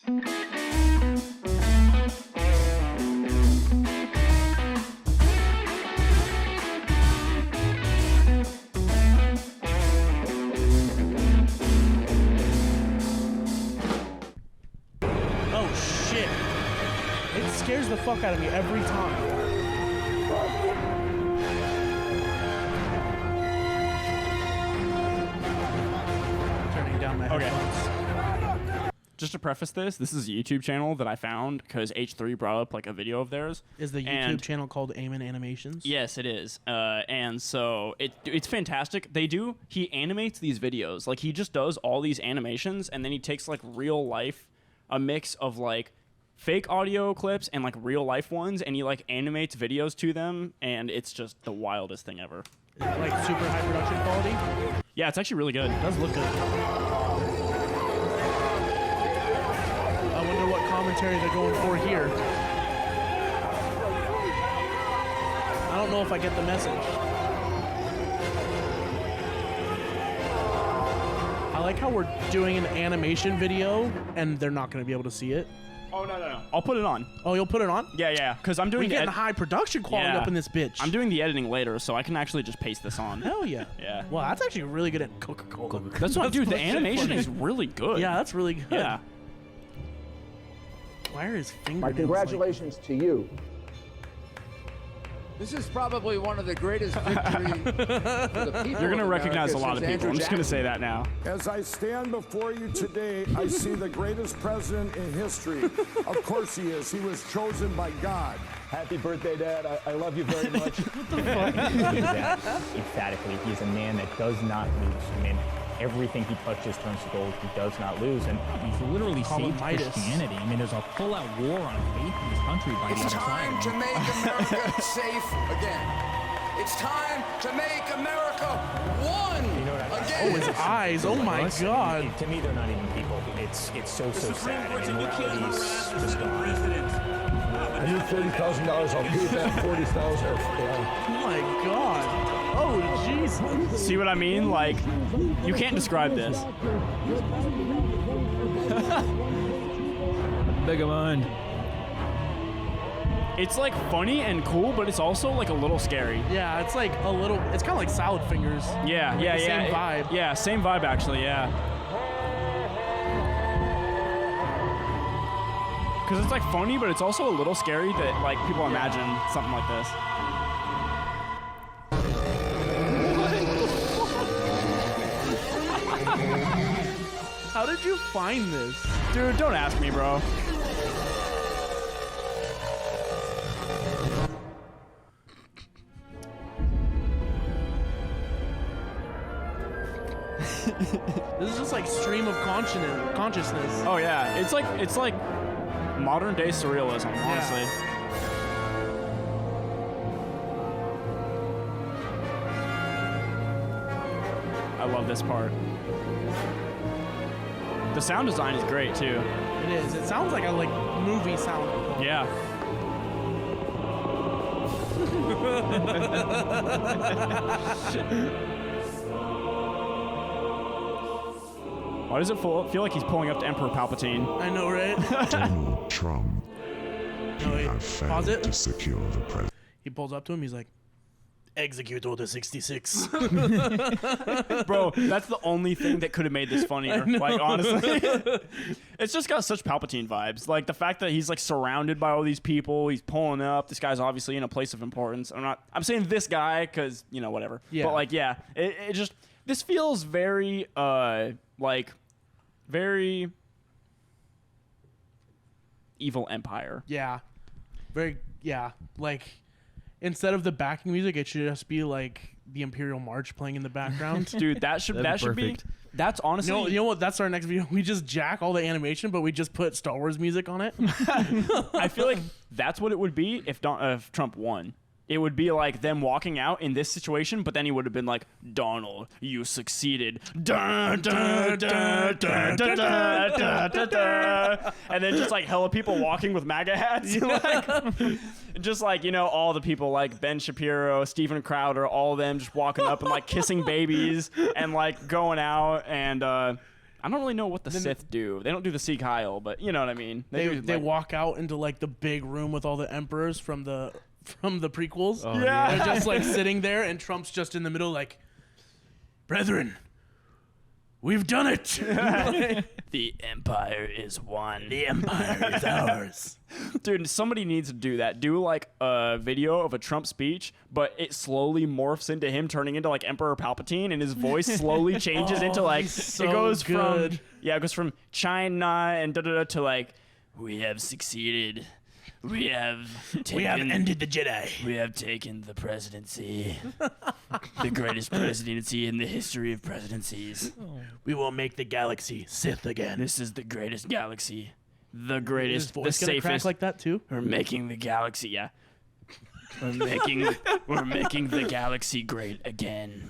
Scares the fuck out of me every time. Turning down my headphones. Just to preface this is a YouTube channel that I found because H3 brought up like a video of theirs. Is the YouTube channel called Eamon Animations? Yes, it is. And so it's fantastic. He animates these videos. Like he just does all these animations and then he takes like real life, a mix of like fake audio clips and like real life ones, and he like animates videos to them, and it's just the wildest thing ever. Like super high production quality? Yeah, it's actually really good. It does look good. I wonder what commentary they're going for here. I don't know if I get the message. I like how we're doing an animation video and they're not going to be able to see it. Oh, no. I'll put it on. Oh, you'll put it on? Yeah. Because I'm doing... We're getting high production quality up in this bitch. I'm doing the editing later, so I can actually just paste this on. Hell yeah. Yeah. Well, that's actually really good at Coca-Cola. That's what, dude, the animation is really good. Yeah, that's really good. Yeah. Why are his fingers... My congratulations to you. This is probably one of the greatest victories for the people. You're going to of recognize America a lot of since people. Andrew I'm just going to Jackson. say that now. As I stand before you today, I see the greatest president in history. Of course he is. He was chosen by God. Happy birthday, Dad. I love you very much. Emphatically, he's a man that does not lose. I mean, everything he touches turns to gold. He does not lose, and he's literally saved Christianity. I mean, there's a full-out war on faith in this country by the other side. It's time to make America safe again. It's time to make America one again. Oh, his eyes. Oh, my God. To me, they're not even people. It's so sad. I mean, morality's just gone. I need $30,000. I'll pay that $40,000. Oh, my God. Oh, jeez. See what I mean? Like, you can't describe this. Big of mine. It's like funny and cool, but it's also like a little scary. Yeah, it's like a little... It's kind of like Salad Fingers. Yeah. Same vibe. Yeah, same vibe actually, yeah. Because it's like funny, but it's also a little scary that like people imagine something like this. How did you find this? Dude, don't ask me, bro. This is just like stream of consciousness. Oh yeah, it's like modern day surrealism, honestly. I love this part. The sound design is great too. It is. It sounds like a movie sound. Yeah. Why does it feel like he's pulling up to Emperor Palpatine? I know, right? Donald Trump. Pause it. To secure the president. He pulls up to him. He's like, "Execute Order 66." Bro, that's the only thing that could have made this funnier. Like, honestly. It's just got such Palpatine vibes. Like, the fact that he's, like, surrounded by all these people. He's pulling up. This guy's obviously in a place of importance. I'm saying this guy because, you know, whatever. Yeah. But, like, yeah. It just... This feels very, very... Evil Empire. Yeah. Very, yeah. Like, instead of the backing music, it should just be like the Imperial March playing in the background. Dude, that should be. That's honestly. You know what? That's our next video. We just jack all the animation, but we just put Star Wars music on it. I feel like that's what it would be if Trump won. It would be like them walking out in this situation, but then he would have been like, "Donald, you succeeded." Dun, dun, dun, dun, dun, dun, dun, dun, dun. And then just like hella people walking with MAGA hats. Like, just like, you know, all the people like Ben Shapiro, Steven Crowder, all of them just walking up and like kissing babies and like going out. And I I don't really know what the Sith do. They don't do the Sieg Heil, but you know what I mean. They walk out into like the big room with all the emperors from the prequels. Yeah. They're just like sitting there, and Trump's just in the middle, like, brethren, we've done it. The Empire is one. The Empire is ours. Dude, somebody needs to do that. Do like a video of a Trump speech, but it slowly morphs into him turning into like Emperor Palpatine, and his voice slowly changes into like so it goes good. it goes from China and to like, we have succeeded. We have ended the Jedi. We have taken the presidency. The greatest presidency in the history of presidencies. We will make the galaxy Sith again. This is the greatest galaxy. The Is greatest, his the voice gonna crack safest. like that too? We're making the galaxy, yeah. We're making the galaxy great again.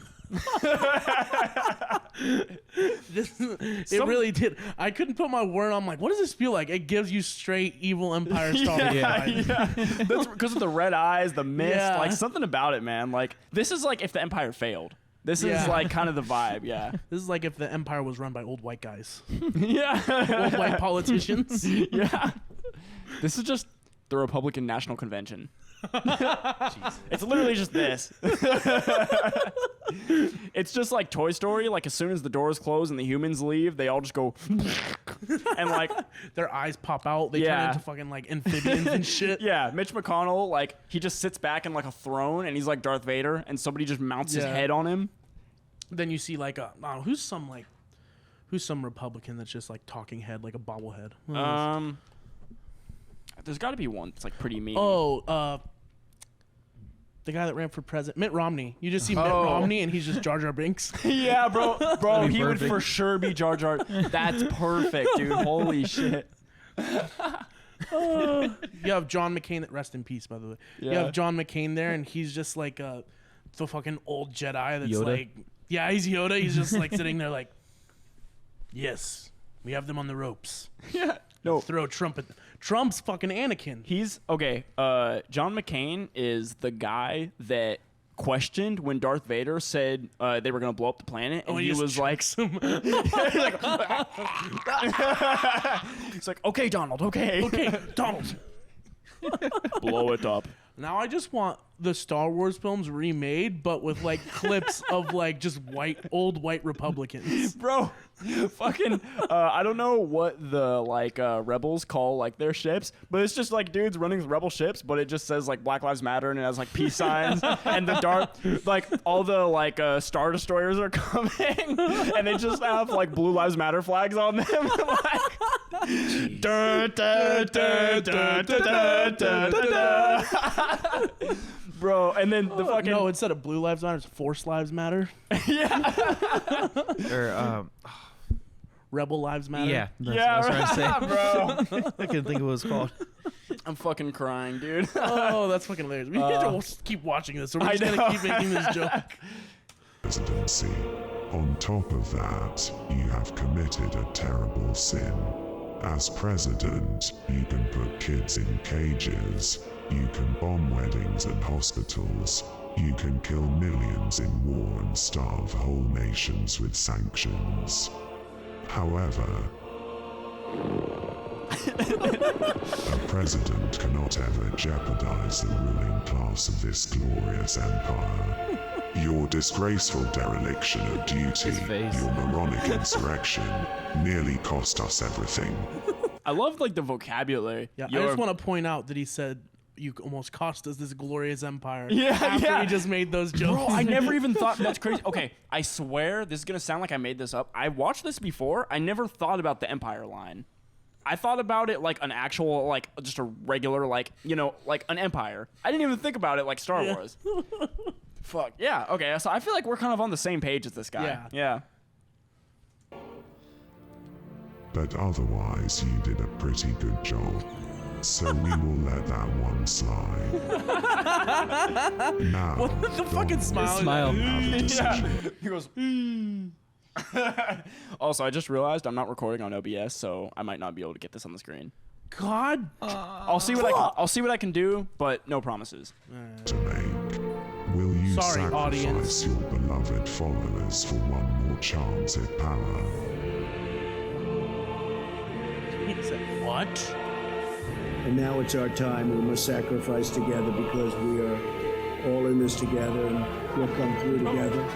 It really did. I couldn't put my word on. I'm like, what does this feel like? It gives you straight evil Empire Star Wars vibes. Yeah. That's because of the red eyes, the mist, Yeah. like something about it, man. Like this is like if the Empire failed. This is Yeah. like kind of the vibe, yeah. This is like if the Empire was run by old white guys, Yeah. old white politicians. Yeah. This is just the Republican National Convention. It's literally just this. It's just like Toy Story. Like as soon as the doors close and the humans leave, they all just go and like Their eyes pop out. They turn Yeah. into fucking like amphibians and shit. yeah. Mitch McConnell, like he just sits back in like a throne and he's like Darth Vader, and somebody just mounts his Yeah. head on him. Then you see like who's some Republican that's just like talking head, like a bobblehead. There's got to be one that's like pretty mean. The guy that ran for president, Mitt Romney. You just see Mitt Oh. Romney, and he's just Jar Jar Binks. Yeah, bro, be he would perfect. for sure be Jar Jar. That's perfect, dude. Holy shit. You have John McCain. Rest in peace, by the way. You Yeah. have John McCain there, and he's just like the fucking old Jedi. That's Yoda? like, yeah, he's Yoda. He's just like sitting there, like, yes, we have them on the ropes. Yeah. No, Throw Trump's fucking Anakin. he's okay. John McCain is the guy that questioned when Darth Vader said they were gonna blow up the planet, and Oh, he just was like, chokes him. he's like, okay, Donald, okay, Okay, Donald. blow it up. Now I just want the Star Wars films remade, but with like clips of like just old white Republicans. Bro, fucking, I don't know what the like rebels call like their ships, but it's just like dudes running rebel ships, but it just says like Black Lives Matter and it has like peace signs, and the like all the like Star Destroyers are coming, and they just have like Blue Lives Matter flags on them, like. Dun, dun, dun, dun, dun, dun, dun, dun. Bro, and then the fucking No, instead of Blue Lives Matter, it's Force Lives Matter. Or, Rebel Lives Matter. yeah. That's yeah, what I was trying to right, say. bro. I couldn't think of what it was called. I'm fucking crying, dude. Oh, that's fucking hilarious. We need to keep watching this. So we're I just know. gonna keep making this joke. Presidency. On top of that, you have committed a terrible sin. As president, you can put kids in cages, you can bomb weddings and hospitals, you can kill millions in war and starve whole nations with sanctions. However, a president cannot ever jeopardize the ruling class of this glorious empire. Your disgraceful dereliction of duty, His face. your moronic insurrection, nearly cost us everything. I love like the vocabulary. Yeah, I just want to point out that he said you almost cost us this glorious empire. Yeah, after yeah. he just made those jokes. Bro, I never even thought that's crazy. Okay, I swear this is gonna sound like I made this up. I watched this before. I never thought about the Empire line. I thought about it like an actual, like just a regular, like you know, like an empire. I didn't even think about it like Star Wars. Fuck yeah. Okay, so I feel like we're kind of on the same page as this guy. Yeah. Yeah. But otherwise, you did a pretty good job. So we will let that one slide. Now, What the fucking smile? Smile. have a decision. He goes. Also, I just realized I'm not recording on OBS, so I might not be able to get this on the screen. God. I'll see what I'll see what I can do, but no promises. To make. Will you Sorry, sacrifice audience. your beloved followers for one more chance at power? Said, what? And now it's our time. We must sacrifice together because we are all in this together and we'll come through together.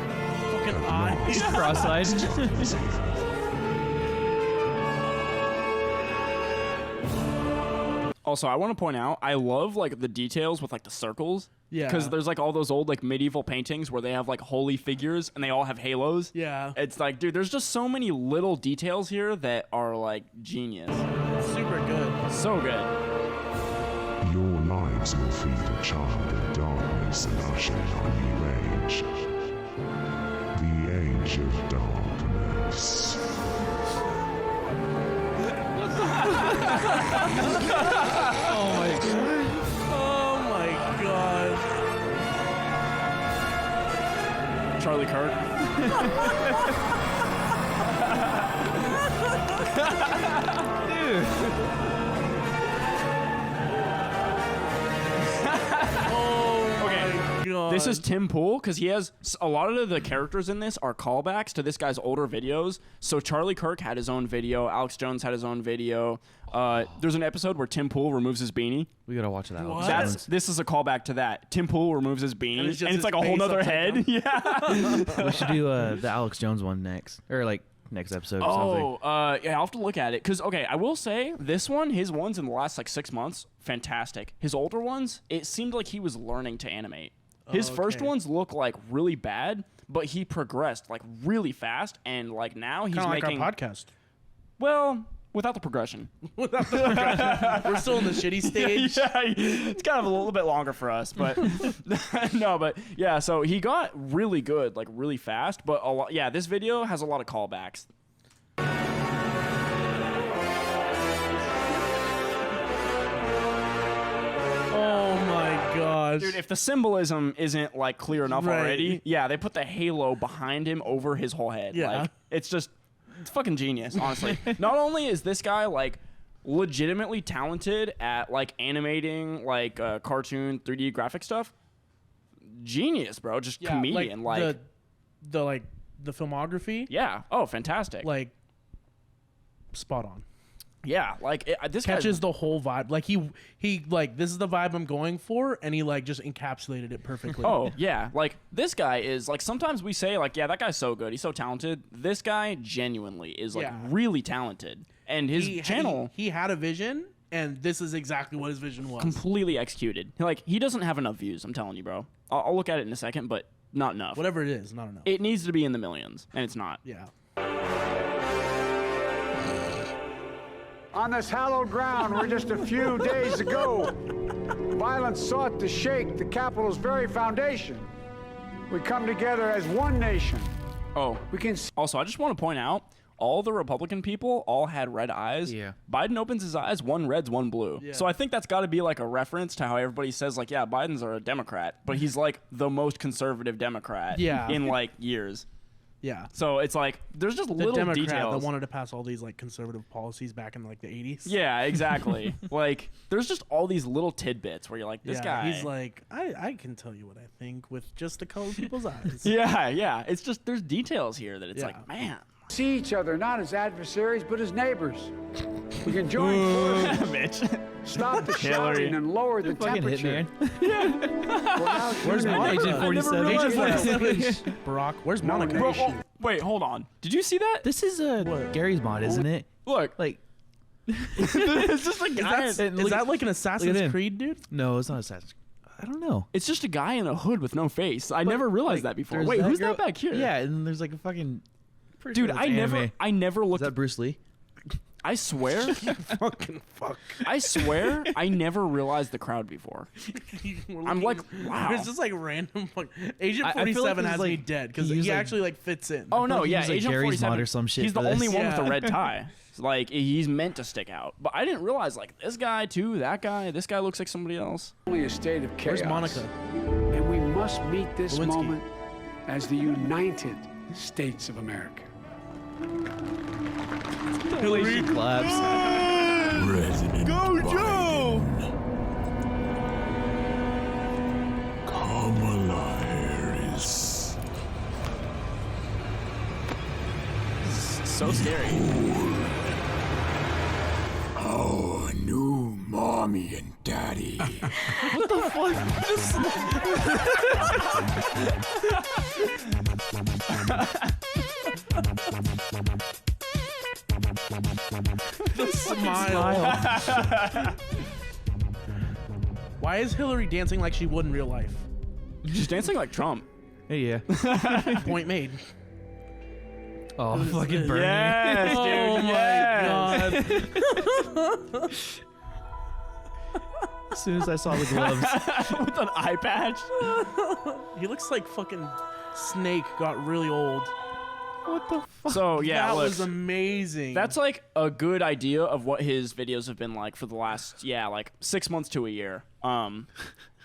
Fucking eyes. Cross-eyed. Also, I want to point out, I love like the details with like the circles. Yeah. Because there's like all those old like medieval paintings where they have like holy figures and they all have halos. Yeah. It's like, dude, there's just so many little details here that are like genius. Super good. So good. Your lives will feed a child of darkness and usher in our new age. The age of darkness. Oh my god. Oh my god. Charlie Kirk. Dude. God. This is Tim Pool because he has a lot of the characters in this are callbacks to this guy's older videos. So Charlie Kirk had his own video. Alex Jones had his own video. There's an episode where Tim Pool removes his beanie. We gotta watch that. What? This is a callback to that. Tim Pool removes his beanie, And it's just and it's his like a whole face nother upside head. Yeah. We should do the Alex Jones one next, or like next episode or something. Yeah, I'll have to look at it. Because, okay, I will say, this one, his ones in the last, like, 6 months, fantastic. His older ones, it seemed like he was learning to animate. His first ones look, like, really bad, but he progressed, like, really fast, and, like, now he's kind of like making... our podcast. Well, without the progression. We're still in the shitty stage. Yeah, it's kind of a little bit longer for us, but... no, but, yeah, so he got really good, like, really fast, but, yeah, this video has a lot of callbacks. Oh my gosh. Dude, if the symbolism isn't like clear enough Right. already, yeah, they put the halo behind him over his whole head. Yeah. Like, it's fucking genius, honestly. Not only is this guy like legitimately talented at like animating like cartoon 3D graphic stuff, genius, bro. Just comedian, like the filmography, yeah. Oh, fantastic. like spot on. Yeah, like this Catches guy's, the whole vibe. Like he like, this is the vibe I'm going for, and he like just encapsulated it perfectly. Oh, yeah. Like, this guy is, like, sometimes we say, like, yeah, that guy's so good. He's so talented. This guy genuinely is, like, Yeah. really talented. And his channel... He had a vision, and this is exactly what his vision was. completely executed. Like, he doesn't have enough views, I'm telling you, bro. I'll look at it in a second, but not enough. Whatever it is, not enough. It needs to be in the millions, and it's not. Yeah. On this hallowed ground where just a few days ago, violence sought to shake the capital's very foundation, we come together as one nation. Oh, We can also, I just want to point out, all the Republican people all had red eyes. Yeah. Biden opens his eyes, one red's, one blue. Yeah. So I think that's got to be like a reference to how everybody says, like, yeah, Biden's a Democrat, but he's like the most conservative Democrat Yeah. in like years. Yeah. So it's like there's just The little Democrat details. that wanted to pass all these like conservative policies back in like the 80s. Yeah, exactly. Like there's just all these little tidbits where you're like, this guy. He's like, I can tell you what I think with just the color of people's eyes. Yeah. It's just there's details here that it's Yeah. like, man. see each other not as adversaries, but as neighbors. We can join forces, Bitch. stop the shouting, and lower the Fucking temperature. Hitman. Where's Monica? Agent 47. Agent 47. Barack, where's Monica? Bro, Wait, hold on. Did you see that? This is Gary's mod, isn't it? Look, Like, it's just a guy. Is that like an Assassin's him. Creed, dude? no, it's not Assassin's. I don't know. It's just a guy in a hood with no face. I never realized that before. There's Wait, who's girl- that back here? Yeah, and there's like a fucking. Pretty Dude, sure that's I never Is looked. that Bruce Lee? I swear, Fucking fuck. I swear, I never realized the crowd before. I'm like, wow. It's just like random. Agent I feel like 47 he's has like- me dead because he he was like- actually like fits in. Oh no, he yeah, was, like, Agent Gary's 47. mod or some shit He's the for only this. one with the Yeah. red tie. Like he's meant to stick out. But I didn't realize like this guy too, that guy, this guy looks like somebody else. Only a state of chaos. Where's Monica? And we must meet this Lewinsky. moment as the United States of America. She claps. Go, Joe! Kamala Harris. So scary. mommy and daddy. What the The smile. Why is Hillary dancing like she would in real life? She's dancing like Trump. Hey, yeah. Point made. Oh, fucking Bernie. Yes, dude. Oh my god. As soon as I saw the gloves. With an eye patch. He looks like fucking Snake got really old. What the fuck? So yeah, that look, was amazing. that's like a good idea of what his videos have been like for the last like 6 months to a year.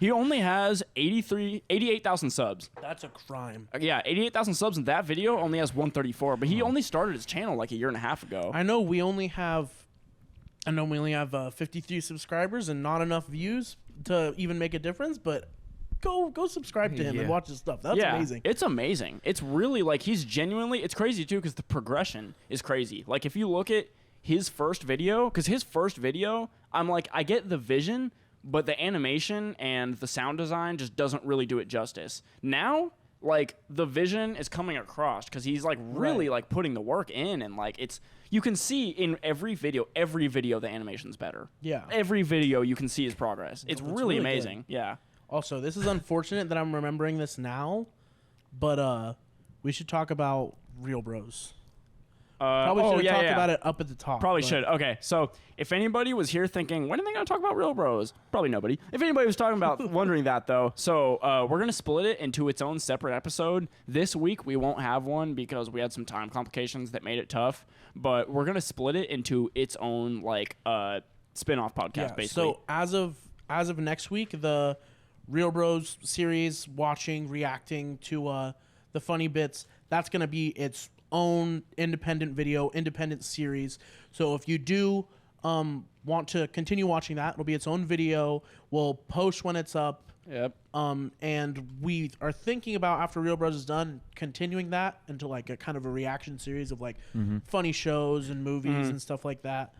He only has 88,000 subs. That's a crime. Yeah, 88,000 subs, and that video only has 134. But he only started his channel like a year and a half ago. I know we only have 53 subscribers and not enough views to even make a difference, but go subscribe to him and watch his stuff. That's amazing. It's amazing. It's really like he's genuinely, it's crazy too because the progression is crazy. Like if you look at his first video, because his first video, I'm like, I get the vision, but the animation and the sound design just doesn't really do it justice. Now, like the vision is coming across because he's like really like putting the work in, and like it's, you can see in every video the animation's better. Yeah. Every video you can see his progress. It's really really amazing. good. Yeah. Also, this is unfortunate that I'm remembering this now, but we should talk about Real Bros. Probably should have talked about it up at the top. Probably should. Okay, so if anybody was here thinking, when are they going to talk about Real Bros? Probably nobody. If anybody was talking about wondering that, though, so we're going to split it into its own separate episode. This week, we won't have one because we had some time complications that made it tough, but we're going to split it into its own, like, spin-off podcast, basically. So as of next week, the Real Bros series, watching, reacting to the funny bits, that's going to be its own independent video, independent series. So if you do want to continue watching that, it'll be its own video. We'll post when it's up. Yep. And we are thinking about, after Real Bros is done, continuing that into like a kind of a reaction series of like funny shows and movies and stuff like that.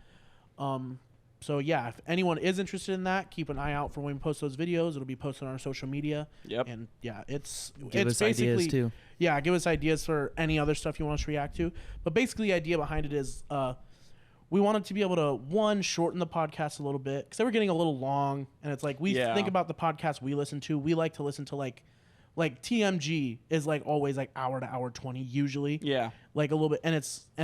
So yeah, if anyone is interested in that, keep an eye out for when we post those videos. It'll be posted on our social media. Yep. And yeah, it's us basically ideas too. Yeah, give us ideas for any other stuff you want us to react to. But basically, the idea behind it is we wanted to be able to, one, shorten the podcast a little bit because they were getting a little long, and it's like we think about the podcast we listen to. We like to listen to like TMG is like always like hour to hour 20 usually. Yeah. Like a little bit, and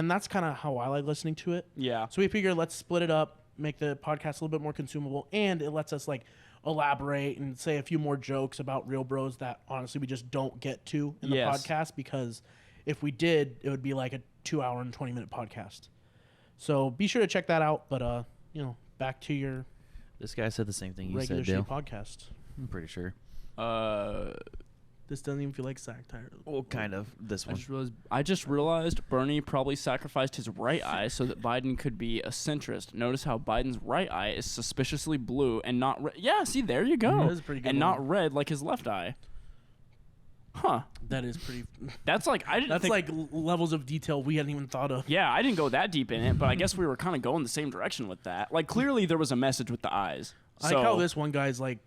that's kind of how I like listening to it. Yeah. So we figured let's split it up, make the podcast a little bit more consumable, and it lets us like elaborate and say a few more jokes about Real Bros that honestly we just don't get to in the podcast, because if we did, it would be like a 2 hour and 20-minute podcast. So be sure to check that out. But back to your This guy said the same thing you regular said, Dale. podcast. I'm pretty sure. This doesn't even feel like satire. Well, kind of. This one. I just realized Bernie probably sacrificed his right eye so that Biden could be a centrist. Notice how Biden's right eye is suspiciously blue and not red. Yeah, see, there you go. That is a pretty good and one. not red like his left eye. Huh. That is pretty. That's like, I didn't That's think, like levels of detail we hadn't even thought of. yeah, I didn't go that deep in it, but I guess we were kind of going the same direction with that. Like, clearly there was a message with the eyes. I like how this one guy's like,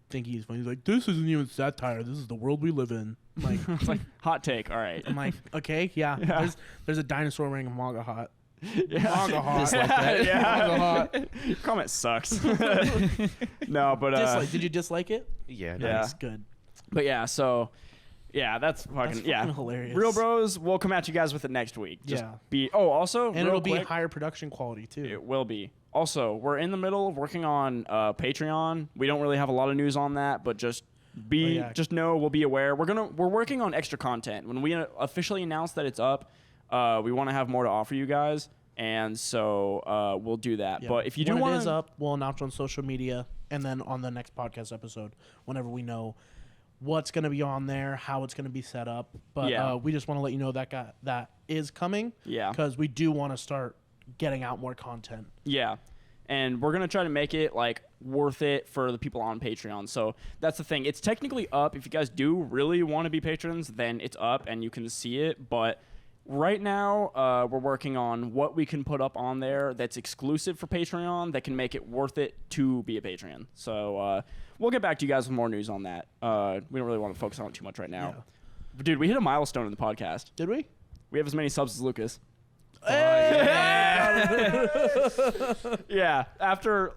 think he's funny. He's like, this isn't even satire. This is the world we live in. I'm like, It's like, hot take, all right. I'm like, okay, yeah. There's a dinosaur wearing a MAGA hat. Yeah. MAGA hat. Just like that. MAGA hat. Your comment sucks. No, but Did you dislike it? Yeah. Yeah. That's good. but yeah, so yeah, that's fucking hilarious. Real Bros, we'll come at you guys with it next week. Just Yeah. also, And real it'll be quick, higher production quality too. it will be. Also, we're in the middle of working on Patreon. We don't really have a lot of news on that, but just just know, we'll be aware. We're working on extra content. When we officially announce that it's up, we want to have more to offer you guys, and so we'll do that. Yeah. But if you do when want it is up, we'll announce on social media, and then on the next podcast episode, whenever we know what's going to be on there, how it's going to be set up. But we just want to let you know that is coming. Yeah. Because we do want to start getting out more content. Yeah. And we're going to try to make it like worth it for the people on Patreon. So that's the thing. It's technically up. If you guys do really want to be patrons, then it's up and you can see it. But Right now, we're working on what we can put up on there that's exclusive for Patreon that can make it worth it to be a Patreon. So we'll get back to you guys with more news on that. We don't really want to focus on it too much right now. Yeah. But dude, we hit a milestone in the podcast. Did we? We have as many subs as Lucas. Hey! Yeah, after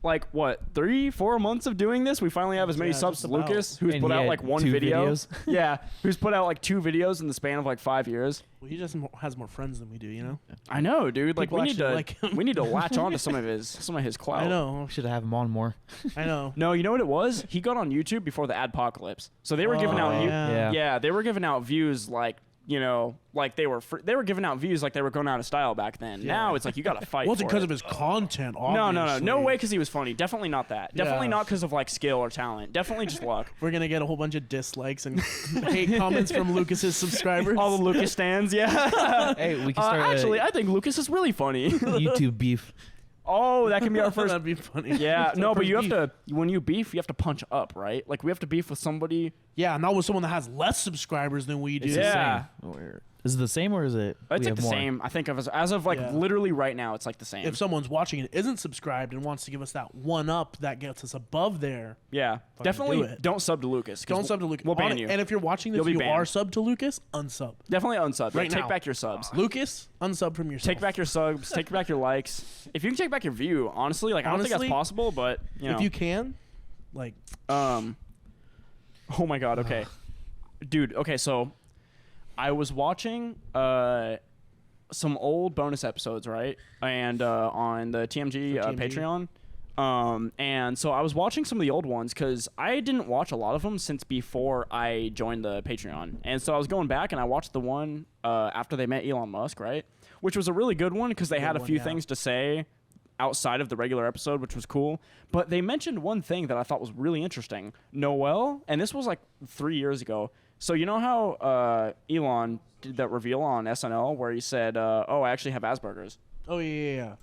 like what 3-4 months of doing this, we finally have as many subs as Lucas, who's And put he out had like one 2 video. videos? Yeah, who's put out like 2 videos in the span of like 5 years. Well, he just has more friends than we do, you know. I know, dude. Like People we need to actually like him. we need to latch on to some of his clout. I know. Should have him on more. I know. No, you know what it was? He got on YouTube before the adpocalypse, so they were giving out yeah. they were giving out views like, you know, like they were giving out views like they were going out of style back then. Now it's like you got to fight. Wasn't for because it. of his content, No obviously. way, because he was funny. Definitely not that. Definitely Yeah. not because of like skill or talent. Definitely just luck. We're gonna get a whole bunch of dislikes and hate comments from Lucas's subscribers. All the Lucas stands, yeah. Hey, we can start actually, I think Lucas is really funny. YouTube beef. Oh, that can be our first. That'd be funny. Yeah, no, but First you have beef. to, when you beef, you have to punch up, right? Like we have to beef with somebody. Yeah, not with someone that has less subscribers than we do. Yeah. Is it the same or is it? It's we like have the more? same. I think as of like Yeah. literally right now, it's like the same. If someone's watching and isn't subscribed and wants to give us that one up that gets us above there, Yeah, do definitely it. don't sub to Lucas. 'cause don't sub to Lucas. We'll ban you. And if you're watching this, You'll be you banned. are sub to Lucas, unsub. Definitely unsub. Right Take now. back your subs. Lucas, unsub from yourself. Take back your subs. Take back your likes. If you can take back your view, honestly, like I don't think Honestly, that's possible, but you know. if you can, like, Oh my god. Okay, dude. Okay, so I was watching some old bonus episodes, right? And on the TMG, TMG. Patreon. And so I was watching some of the old ones because I didn't watch a lot of them since before I joined the Patreon. And so I was going back and I watched the one after they met Elon Musk, right? Which was a really good one because they had a few things to say outside of the regular episode, which was cool. But they mentioned one thing that I thought was really interesting. Noel, and this was like 3 years ago. So you know how Elon did that reveal on SNL where he said, oh, I actually have Asperger's. oh yeah.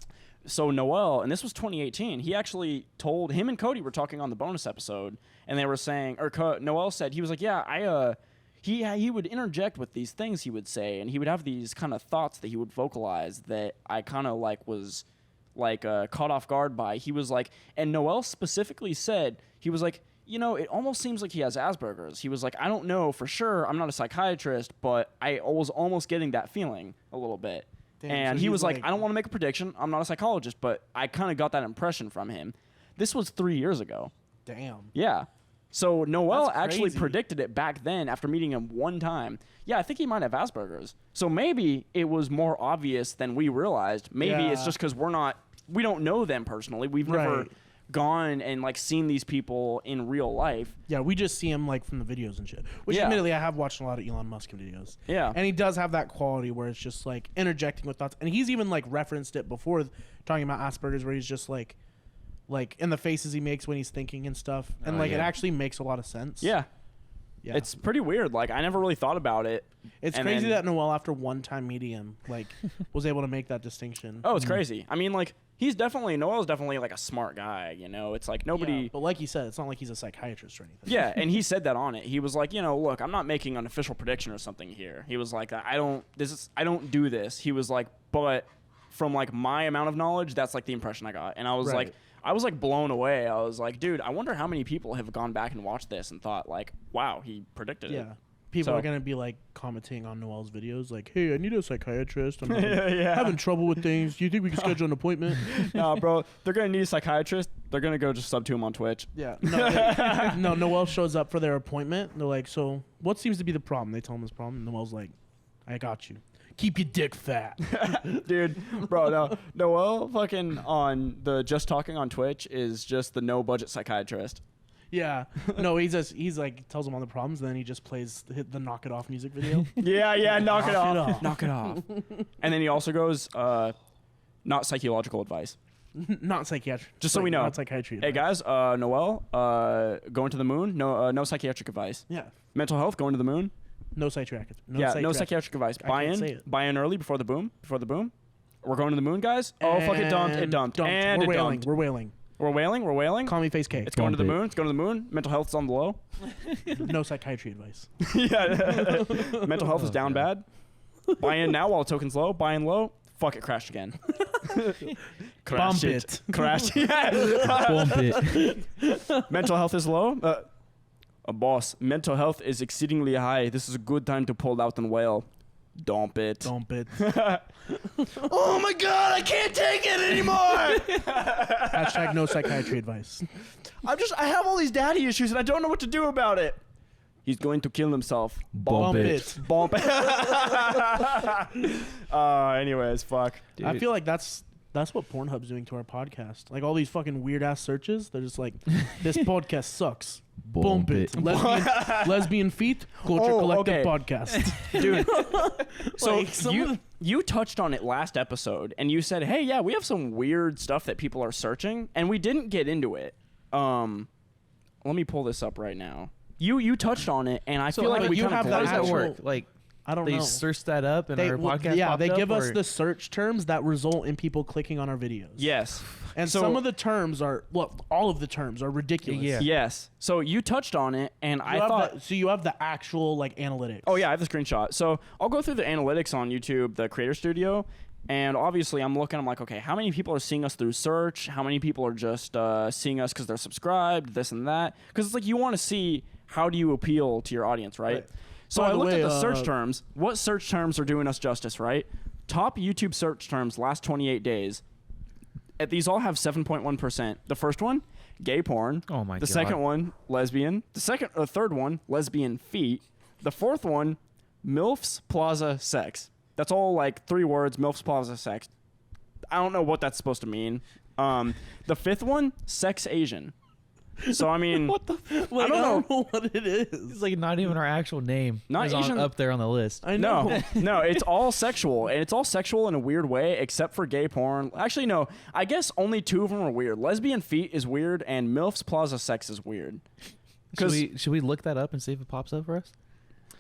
So Noel, and this was 2018, he actually told, him and Cody were talking on the bonus episode, and they were saying, or Noel said, he was like, yeah, he would interject with these things he would say, and he would have these kind of thoughts that he would vocalize that I kind of like was like caught off guard by. He was like, and Noel specifically said, he was like, you know, it almost seems like he has Asperger's. He was like, I don't know for sure. I'm not a psychiatrist, but I was almost getting that feeling a little bit. Damn, And so he he's was like, like- I don't want to make a prediction. I'm not a psychologist, but I kind of got that impression from him. This was 3 years ago. Damn. Yeah. So Noel That's actually crazy. predicted it back then after meeting him one time. Yeah, I think he might have Asperger's. So maybe it was more obvious than we realized. Maybe it's Yeah. just because we don't know them personally. We've never Right. gone and like seen these people in real life. Yeah, we just see him like from the videos and shit. Which, Yeah. admittedly, I have watched a lot of Elon Musk videos. Yeah. and he does have that quality where it's just like interjecting with thoughts, and he's even like referenced it before talking about Asperger's, where he's just like in the faces he makes when he's thinking and stuff, and it actually makes a lot of sense. Yeah. Yeah. It's pretty weird. Like I never really thought about it. It's And crazy then- that Noel, after one time meeting him, like was able to make that distinction. Oh, it's crazy. I mean, like Noel's definitely like a smart guy. You know, it's like nobody. Yeah, but like you said, it's not like he's a psychiatrist or anything. Yeah, and he said that on it. He was like, you know, look, I'm not making an official prediction or something here. He was like, I don't do this. He was like, but from like my amount of knowledge, that's like the impression I got. And I was Right. like blown away. I was like, dude, I wonder how many people have gone back and watched this and thought like, wow, he predicted it. Yeah. People So- are gonna be like commenting on Noel's videos, like, "Hey, I need a psychiatrist. I'm Yeah. having trouble with things. Do you think we can schedule an appointment?" Nah, bro, they're gonna need a psychiatrist. They're gonna go just sub to him on Twitch. Yeah. No, Noel shows up for their appointment. And they're like, "So, what seems to be the problem?" They tell him his problem. And Noel's like, "I got you. Keep your dick fat." Dude, bro, no. Noel fucking on the Just Talking on Twitch is just the no budget psychiatrist. Yeah. No, he's like tells him all the problems, and then he just plays the Knock It Off music video. Yeah, knock it off. off. Knock it off. And then he also goes, not psychological advice. Not psychiatric. Just so we know. Not psychiatry. Hey guys, Noel, going to the moon. No psychiatric advice. Yeah. Mental health, going to the moon. No psychiatric. No psychiatric advice. I can't say it. Buy in early before the boom. We're going to the moon, guys. Oh fuck! It dumped. It dumped. And We're it wailing. dumped. We're wailing. We're wailing. Call me Face K. It's going to the Dump it. moon. It's going to the moon. Mental health's on the low. No psychiatry advice. Yeah. Mental health is down bad. Buy in now while token's low. Buy in low. Fuck it, crashed again. Bump it. Crashed. Yeah. Bump it. Mental health is low. Boss, mental health is exceedingly high. This is a good time to pull out and wail. Dump it. Dump it. Oh my god, I can't take it anymore. Hashtag no psychiatry advice. I have all these daddy issues and I don't know what to do about it. He's going to kill himself. Bump it. Bump it. Anyways, fuck. Dude. I feel like that's what Pornhub's doing to our podcast. Like all these fucking weird ass searches, they're just like, this podcast sucks. Bump it. Lesbian feet. Culture Collective podcast. Dude. So Like, you touched on it last episode and you said, hey, yeah, we have some weird stuff that people are searching and we didn't get into it. Let me pull this up right now. You touched on it and I feel like we you kind have of that How does that actual- work? Like, I don't they know. search that up and our podcast yeah, popped they up, give us or- the search terms that result in people clicking on our videos. Yes. And So- some of the terms are, all of the terms are ridiculous. Yeah. Yes. So you touched on it and You I have thought so you have the actual like analytics. Oh yeah, I have the screenshot. So I'll go through the analytics on YouTube, the Creator Studio, and obviously I'm like, okay, how many people are seeing us through search? How many people are just seeing us because they're subscribed, this and that? Because it's like you want to see how do you appeal to your audience, right? So By I the looked way, at the search terms. What search terms are doing us justice, right? Top YouTube search terms last 28 days. These all have 7.1%. The first one, gay porn. Oh my The God. second one, lesbian. The third one, lesbian feet. The fourth one, MILFs Plaza Sex. That's all like 3 words, MILFs Plaza Sex. I don't know what that's supposed to mean. The fifth one, sex Asian. So I mean, Like, I don't know what it is. It's like not even our actual name. Not is Asian- up there on the list. I know. No, it's all sexual, and it's all sexual in a weird way, except for gay porn. Actually, no, I guess only 2 of them are weird. Lesbian feet is weird, and MILFs Plaza Sex is weird. Should we look that up and see if it pops up for us?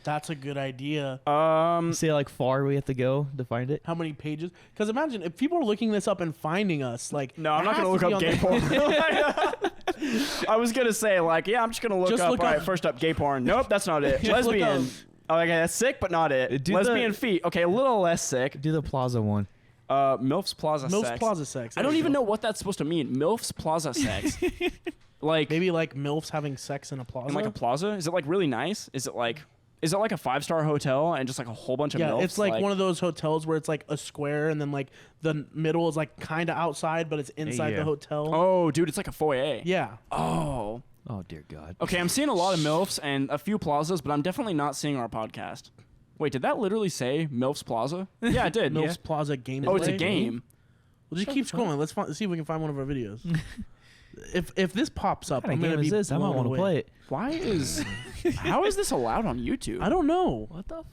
That's a good idea. See how like far we have to go to find it. How many pages? Because imagine if people are looking this up and finding us. Like, No, I'm it not has gonna to look be up on gay the- porn. I was gonna say like, yeah, I'm just gonna look Just up. look all right, up- first up, gay porn. Nope, that's not it. Just look Lesbian. up- Oh, okay, that's sick, but not it. Do Lesbian the- feet. Okay, a little less sick. Do the Plaza one. MILFs Plaza MILFs Sex. Plaza Sex. I don't even know what that's supposed to mean. MILFs Plaza Sex. Like Maybe like MILFs having sex in a plaza. in like a plaza. Is it like really nice? Is it like a 5-star hotel and just like a whole bunch of yeah, MILFs? it's like one of those hotels where it's like a square and then like the middle is like kind of outside, but it's inside Yeah. the hotel. Oh, dude, it's like a foyer. Yeah. Oh. Oh dear God. Okay, I'm seeing a lot of MILFs and a few plazas, but I'm definitely not seeing our podcast. Wait, did that literally say MILFs Plaza? Yeah, it did. MILFs Plaza game. Oh, it's a Play. game. We'll just keep scrolling. Let's see if we can find one of our videos. if this pops up, What I'm kind gonna of game be is this? I might blown want to away. play it. Why is... How is this allowed on YouTube? I don't know. What the fuck?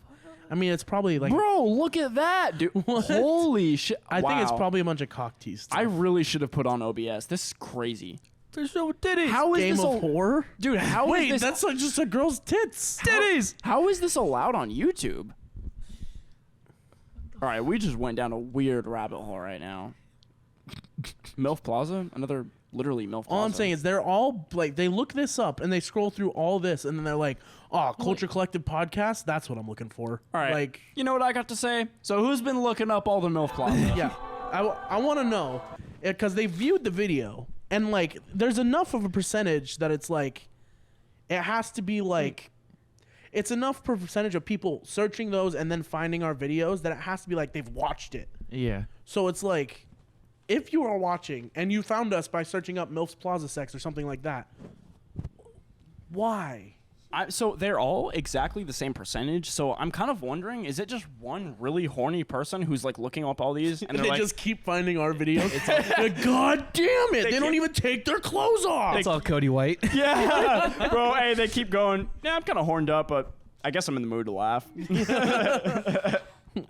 I mean, it's probably like. Bro, look at that, dude. What? Holy shit. I think it's Wow. probably a bunch of cock tease. I really should have put on OBS. This is crazy. There's no titties. How is Game this of horror. Dude, how is Wait, this... that's like just a girl's tits. Titties! How is this allowed on YouTube? All right, we just went down a weird rabbit hole right now. MILF Plaza? Another literally MILF Plaza. All I'm saying is they're all like they look this up and they scroll through all this and then they're like, "Oh, Culture Collective podcast. That's what I'm looking for." All right. Like, you know what I got to say? So who's been looking up all the MILF Plaza? yeah, I want to know because they viewed the video and like there's enough of a percentage that it's like it has to be like it's enough percentage of people searching those and then finding our videos that it has to be like they've watched it. Yeah. So it's like, if you are watching and you found us by searching up MILFs Plaza Sex or something like that, why? So they're all exactly the same percentage. So I'm kind of wondering, is it just one really horny person who's like looking up all these and They they're like, just keep finding our videos. Like, God damn it! They don't even take their clothes off. It's all Cody White. yeah, bro, hey, they keep going, yeah, I'm kind of horned up, but I guess I'm in the mood to laugh.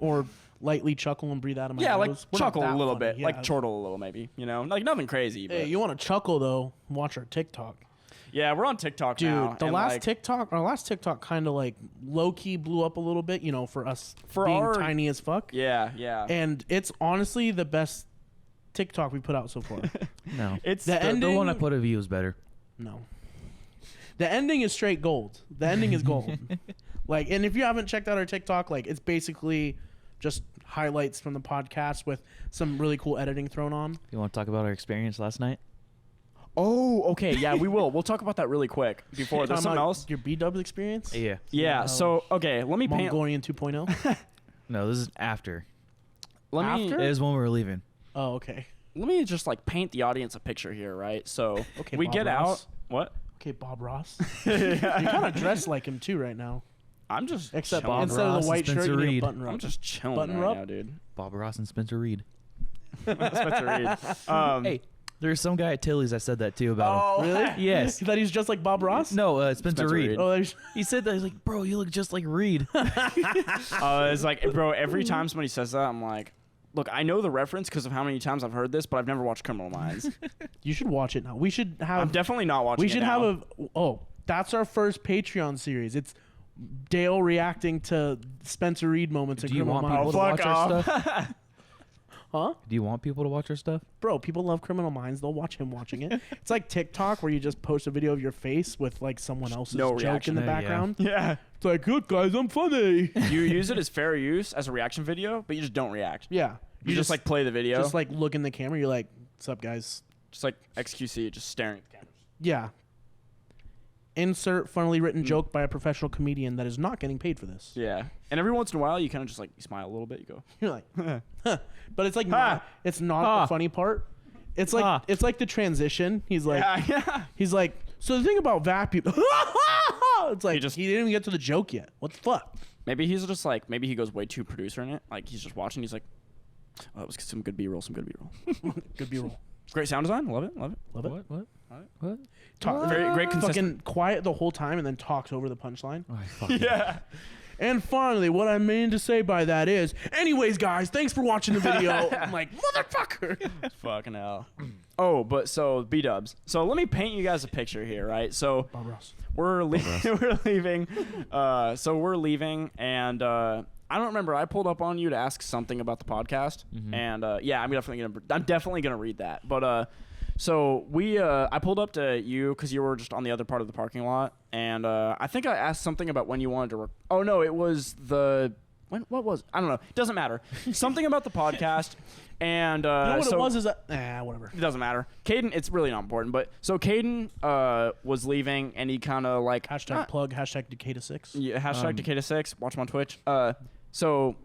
Or lightly chuckle and breathe out of my Yeah, nose. like We're not chuckle a that little funny. bit, Yeah. like chortle a little maybe, you know, like nothing crazy. But Hey, you want to chuckle though? Watch our TikTok. yeah, we're on TikTok Dude, now. our and, like, last TikTok kind of like low key blew up a little bit, you know, for us For being our- tiny as fuck. Yeah, yeah. And it's honestly the best TikTok we put out so far. No. It's The The ending, one I put a view is better. no. The ending is straight gold. The ending is gold. Like, and if you haven't checked out our TikTok, like, it's basically just highlights from the podcast with some really cool editing thrown on. You want to talk about our experience last night? Oh, okay. Yeah, we will. We'll talk about that really quick before there's Talking something about else. Your B-dubs experience? Yeah. Yeah. So okay, let me paint. Mongolian 2.0? No, this is after. Let me. After? It is when we were leaving. Oh, okay. Let me just like paint the audience a picture here, right? So Okay, we Bob get Ross. out. What? Okay, Bob Ross. You kind of dress like him too right now. I'm just Except chilling. instead of Ross the white and shirt, Spencer you need a Reed. button up. I'm just chilling Button right up? now, dude. Bob Ross and Spencer Reed. Spencer Reed. Hey, there's some guy at Tilly's that said that too about him. Really? Yes. You thought he was just like Bob Ross? No, Spencer Reed. Reed. Oh, there's... He said that. He's like, bro, you look just like Reed. It's like, bro, every time somebody says that, I'm like, look, I know the reference because of how many times I've heard this, but I've never watched Criminal Minds. You should watch it now. We should have... I'm definitely not watching We it should now. have a... Oh, that's our first Patreon series. It's Dale reacting to Spencer Reed moments in Do you Criminal want people Minds. to watch our stuff? Huh? Do you want people to watch our stuff? Bro, people love Criminal Minds. They'll watch him watching it. It's like TikTok where you just post a video of your face with like someone else's No joke reaction. in the Yeah. background. Yeah. It's like, look, guys, I'm funny. You use it as fair use as a reaction video, but you just don't react. Yeah. You just like play the video. Just like look in the camera. You're like, what's up, guys? Just like XQC, just staring at the camera. Yeah. Insert funnily written joke by a professional comedian that is not getting paid for this. Yeah. And every once in a while, you kind of just like you smile a little bit. You go, You're like, huh. But it's like, Ha. not, it's not Ha. the funny part. It's like, Ha. it's like the transition. He's like, yeah. he's like, so the thing about that people, it's like, he didn't even get to the joke yet. What the fuck? Maybe he's just like, maybe he goes way too producer in it. Like he's just watching. He's like, oh, that was some good B-roll, some good B-roll. Good B-roll. Great sound design. Love it. Love it. Love it. What? Talk, Very great consistent. fucking quiet the whole time and then talks over the punchline. Oh, fucking Yeah. And finally, what I mean to say by that is, anyways, guys, thanks for watching the video. I'm like, motherfucker. Fucking hell. Oh, but so B-dubs. So let me paint you guys a picture here, right? So Bob Ross. we're leaving. So we're leaving, and I don't remember. I pulled up on you to ask something about the podcast, and yeah, I'm definitely gonna read that. But so I pulled up to you because you were just on the other part of the parking lot, and I think I asked something about when you wanted to. Oh no, it was what was? I don't know. It doesn't matter. Something about the podcast. And You know what so it was is that, whatever. it doesn't matter. Caden, it's really not important. But so Caden was leaving, and he kind of like Hashtag plug, hashtag Decada6. yeah, hashtag Decada6. Watch him on Twitch. So,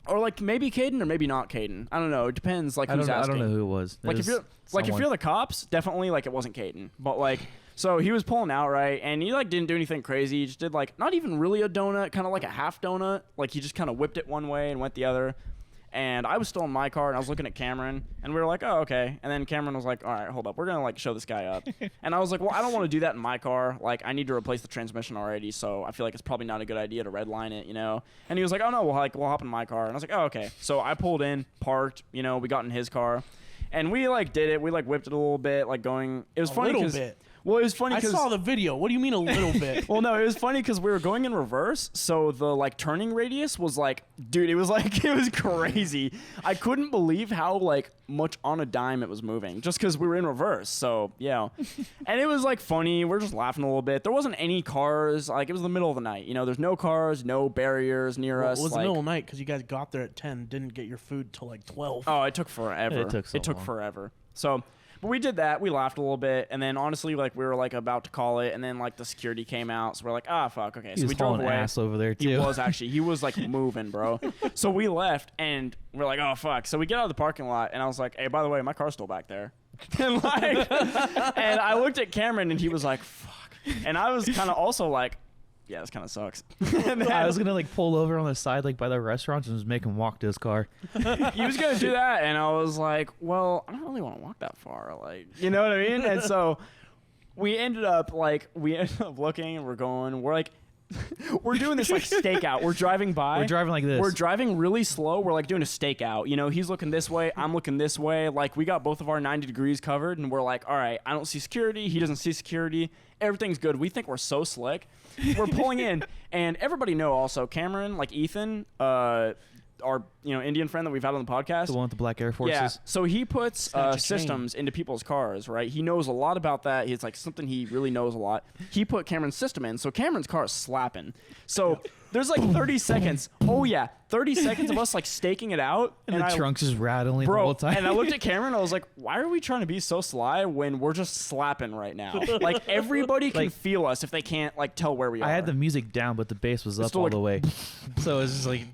or like maybe Caden or maybe not Caden. I don't know. It depends. Like I who's don't asking. know who it was. Like if you're if you're the cops, definitely like it wasn't Caden. But like so he was pulling out, right, and he like didn't do anything crazy. He just did like not even really a donut, kind of like a half donut. Like he just kind of whipped it one way and went the other. And I was still in my car, and I was looking at Cameron, and we were like, oh, okay. And then Cameron was like, all right, hold up. We're going to, like, show this guy up. And I was like, well, I don't want to do that in my car. Like, I need to replace the transmission already, so I feel like it's probably not a good idea to redline it, you know? And he was like, oh, no, we'll hop in my car. And I was like, oh, okay. So I pulled in, parked, you know, we got in his car. And we, like, did it. We, like, whipped it a little bit, like, going. It was funny little because. bit. Well, it was funny I because. saw the video. What do you mean a little bit? Well, no, it was funny because we were going in reverse, so the like turning radius was like, dude, it was crazy. I couldn't believe how like much on a dime it was moving, just because we were in reverse. So yeah, and it was like funny. We're just laughing a little bit. There wasn't any cars. Like it was the middle of the night. You know, there's no cars, no barriers near us. It was the like, middle of the night because you guys got there at 10, didn't get your food till like 12. Oh, it took forever. It took so long. forever. So. But we did that. We laughed a little bit, and then honestly, like we were like about to call it, and then like the security came out, so we're like, ah, fuck, okay. He So was we drove hauling away. ass over there too. He was actually. He was like moving, bro. So we left, and we're like, oh fuck. So we get out of the parking lot, and I was like, hey, by the way, my car's still back there. And like, and I looked at Cameron, and he was like, fuck. And I was kind of also like, yeah, this kind of sucks. And then, I was gonna like pull over on the side like by the restaurants and just make him walk to his car. he was gonna do that, and I was like, well, I don't really want to walk that far, like, you know what I mean? And so we ended up looking, and we're like we're doing this like stakeout. We're driving by. We're driving like this. We're driving really slow. We're like doing a stakeout. You know, he's looking this way, I'm looking this way. Like we got both of our 90 degrees covered, and we're like, all right, I don't see security. He doesn't see security. Everything's good. We think we're so slick. We're pulling in, and everybody know also Cameron, like Ethan, our Indian friend that we've had on the podcast. The one with the black Air Forces. Yeah. So he puts systems into people's cars, right? He knows a lot about that. It's like something he really knows a lot. He put Cameron's system in, so Cameron's car is slapping. So there's like 30 seconds. Oh yeah, 30 seconds of us like staking it out, and the trunk's just rattling the whole time. And I looked at Cameron. I was like, why are we trying to be so sly when we're just slapping right now? Like everybody can feel us if they can't like tell where we are. I had the music down, but the bass was up all the way, so it was just like.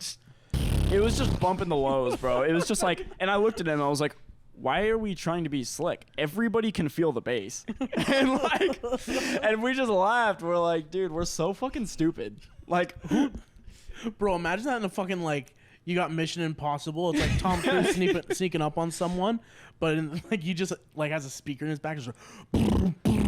It was just bumping the lows, bro. It was just like, and I looked at him. I was like, why are we trying to be slick? Everybody can feel the bass, and we just laughed. We're like, dude, we're so fucking stupid. Like, who? Bro, imagine that in a fucking like. You got Mission Impossible. It's like Tom Cruise sneaking up on someone, but like he just like has a speaker in his back. Just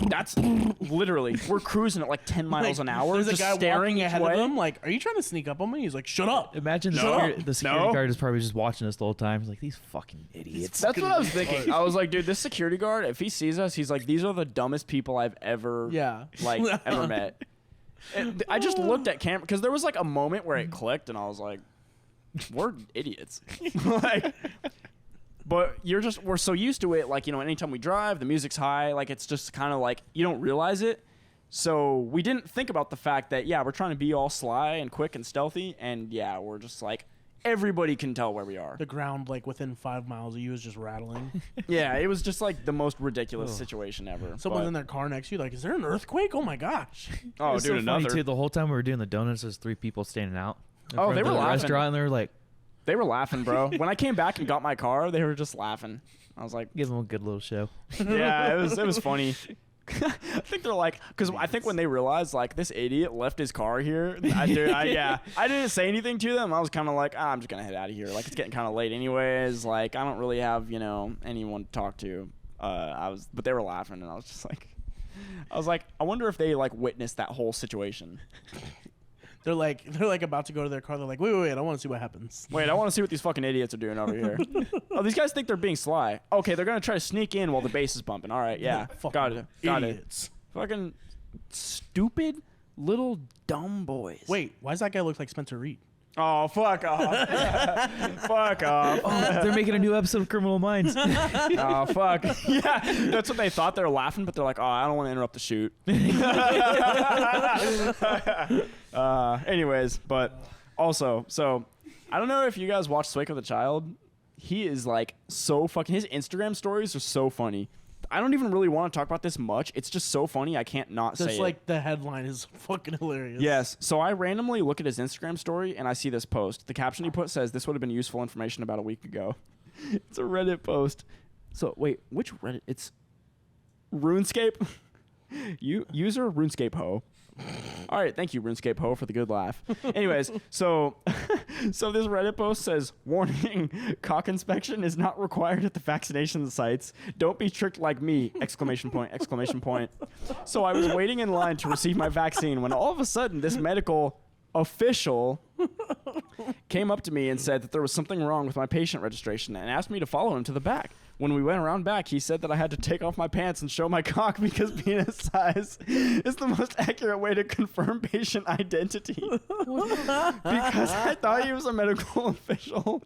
that's literally we're cruising at like 10 miles an hour. There's just a guy staring walking ahead of him. Like, are you trying to sneak up on me? He's like, shut up. Imagine the security guard is probably just watching us the whole time. He's like, these fucking idiots. That's what I was thinking. I was like, dude, this security guard, if he sees us, he's like, these are the dumbest people I've ever ever met. And I just looked at Cam because there was like a moment where it clicked, and I was like, we're idiots. But we're so used to it. Like, anytime we drive, the music's high. Like, it's just kind of like you don't realize it. So we didn't think about the fact that, we're trying to be all sly and quick and stealthy. And we're just like, everybody can tell where we are. The ground, like within 5 miles of you, is just rattling. Yeah, it was just like the most ridiculous situation ever. Someone's in their car next to you, like, is there an earthquake? Oh my gosh. Oh, dude, so another. Funny too, the whole time we were doing the donuts, there's 3 people standing out. Oh, they were laughing. Restaurant, and they were like, they were laughing, bro. When I came back and got my car, they were just laughing. I was like, give them a good little show. Yeah, it was funny. I think they're like, because I think when they realized like this idiot left his car here, I didn't say anything to them. I was kind of like, I'm just gonna head out of here. Like, it's getting kind of late anyways. Like, I don't really have anyone to talk to. But they were laughing, and I was like, I wonder if they like witnessed that whole situation. They're like about to go to their car. They're like, wait, I want to see what happens. Wait, I want to see what these fucking idiots are doing over here. Oh, these guys think they're being sly. Okay, they're gonna try to sneak in while the bass is bumping. All right, yeah, got it. Fucking stupid little dumb boys. Wait, why does that guy look like Spencer Reed? Oh, fuck off. Fuck off. Oh, they're making a new episode of Criminal Minds. Oh, fuck. Yeah, that's what they thought. They were laughing, but they're like, I don't want to interrupt the shoot. Anyways, but also, so I don't know if you guys watch Swake of the Child. He is like so fucking, his Instagram stories are so funny. I don't even really want to talk about this much. It's just so funny. I can't not say it. Just like the headline is fucking hilarious. Yes. So I randomly look at his Instagram story and I see this post. The caption he put says, "This would have been useful information about a week ago." It's a Reddit post. So wait, which Reddit? It's RuneScape. User RuneScape Ho. All right, thank you, RuneScape Ho, for the good laugh. Anyways, so this Reddit post says, "Warning, cock inspection is not required at the vaccination sites. Don't be tricked like me!" Exclamation point, exclamation point. So I was waiting in line to receive my vaccine when all of a sudden this medical official came up to me and said that there was something wrong with my patient registration and asked me to follow him to the back. When we went around back, he said that I had to take off my pants and show my cock because penis size is the most accurate way to confirm patient identity. Because I thought he was a medical official,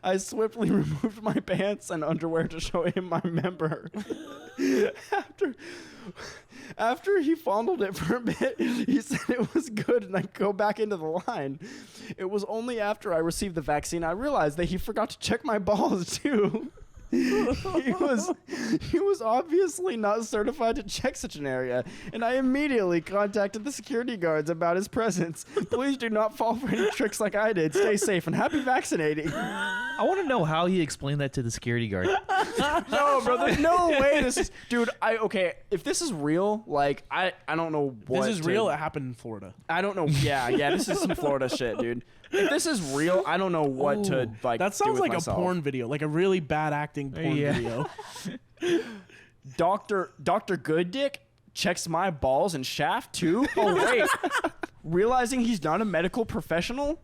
I swiftly removed my pants and underwear to show him my member. After he fondled it for a bit, he said it was good and I'd go back into the line. It was only after I received the vaccine I realized that he forgot to check my balls too. He was obviously not certified to check such an area, and I immediately contacted the security guards about his presence. Please do not fall for any tricks like I did. Stay safe and happy vaccinating. I want to know how he explained that to the security guard. No, bro, there's no way this is... Dude, if this is real, like, I don't know what... This is real? It happened in Florida. I don't know. Yeah, this is some Florida shit, dude. If this is real, I don't know what to, like, that sounds do with like myself. A porn video, like a really bad acting porn video. Dr. Good Dick checks my balls and shaft, too? Oh, wait. Realizing he's not a medical professional?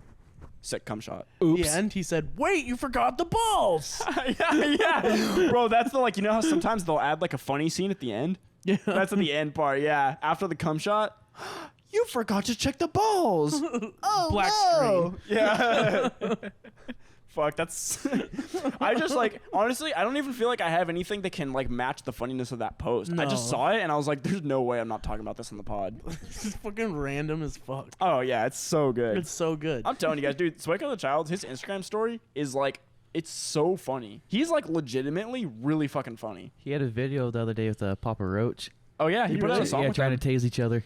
Sick cum shot. Oops. The end, he said, "Wait, you forgot the balls." yeah. Bro, that's the, like, you know how sometimes they'll add, like, a funny scene at the end? Yeah. That's at the end part, yeah. After the cum shot. You forgot to check the balls. Oh, black no. screen. Yeah. Fuck, that's. I just like honestly, I don't even feel like I have anything that can like match the funniness of that post. I just No. saw it and I was like, "There's no way I'm not talking about this on the pod." It's just fucking random as fuck. Oh yeah, it's so good. It's so good. I'm telling you guys, dude, Swayco the Child, his Instagram story is like, it's so funny. He's like legitimately really fucking funny. He had a video the other day with Papa Roach. Oh yeah, he put out a song with trying him. to tase each other.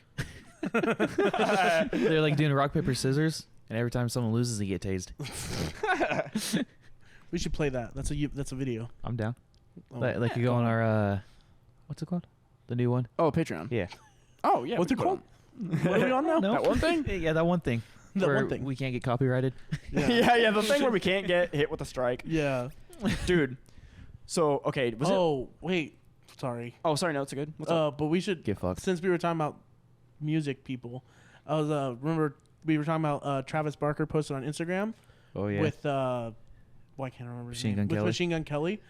They're like doing rock paper scissors, and every time someone loses, they get tased. We should play that. That's a video. I'm down. Oh, Like you go on our what's it called? The new one? Oh, Patreon. Yeah. Oh yeah. What's it called? What are we on now? No. That one thing? Yeah, that one thing. That where one thing. we can't get copyrighted. Yeah, the thing where we can't get hit with a strike. Yeah. Dude. So okay, was it? Oh wait, sorry. Oh, sorry, no, it's good. What's up? But we should Get fucked. Since we were talking about music people, I was remember we were talking about Travis Barker posted on Instagram Oh yeah. with I can't remember his Machine name. Gun With Kelly? Machine Gun Kelly,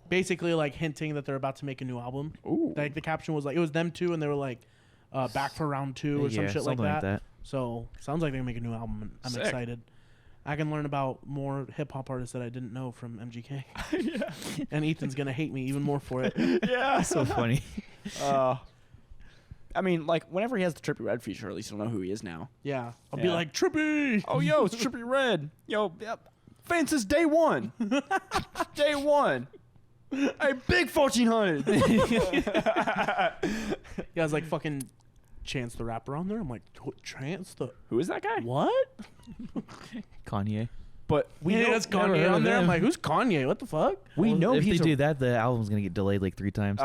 basically like hinting that they're about to make a new album. Ooh. Like the caption was like it was them two, and they were like back for round 2 or some Yeah, shit like something like that. that. So sounds like they're gonna make a new album, and I'm Sick. excited. I can learn about more hip hop artists that I didn't know from MGK. Yeah. And Ethan's gonna hate me even more for it. Yeah. So funny. I mean, like, whenever he has the Trippie Red feature, at least you'll know who he is now. Yeah. I'll be Yeah. like, Trippy! Oh, yo, it's Trippie Red. Yo, yep. Fan since day one. Day one. Hey, big 1400. Yeah, I was like fucking Chance the Rapper on there. I'm like, Chance the Who is that guy? what? Kanye. But we know that's never heard Kanye on of there. I'm him. like, who's Kanye? What the fuck? we know if they he's do that, the album's gonna get delayed like 3 times.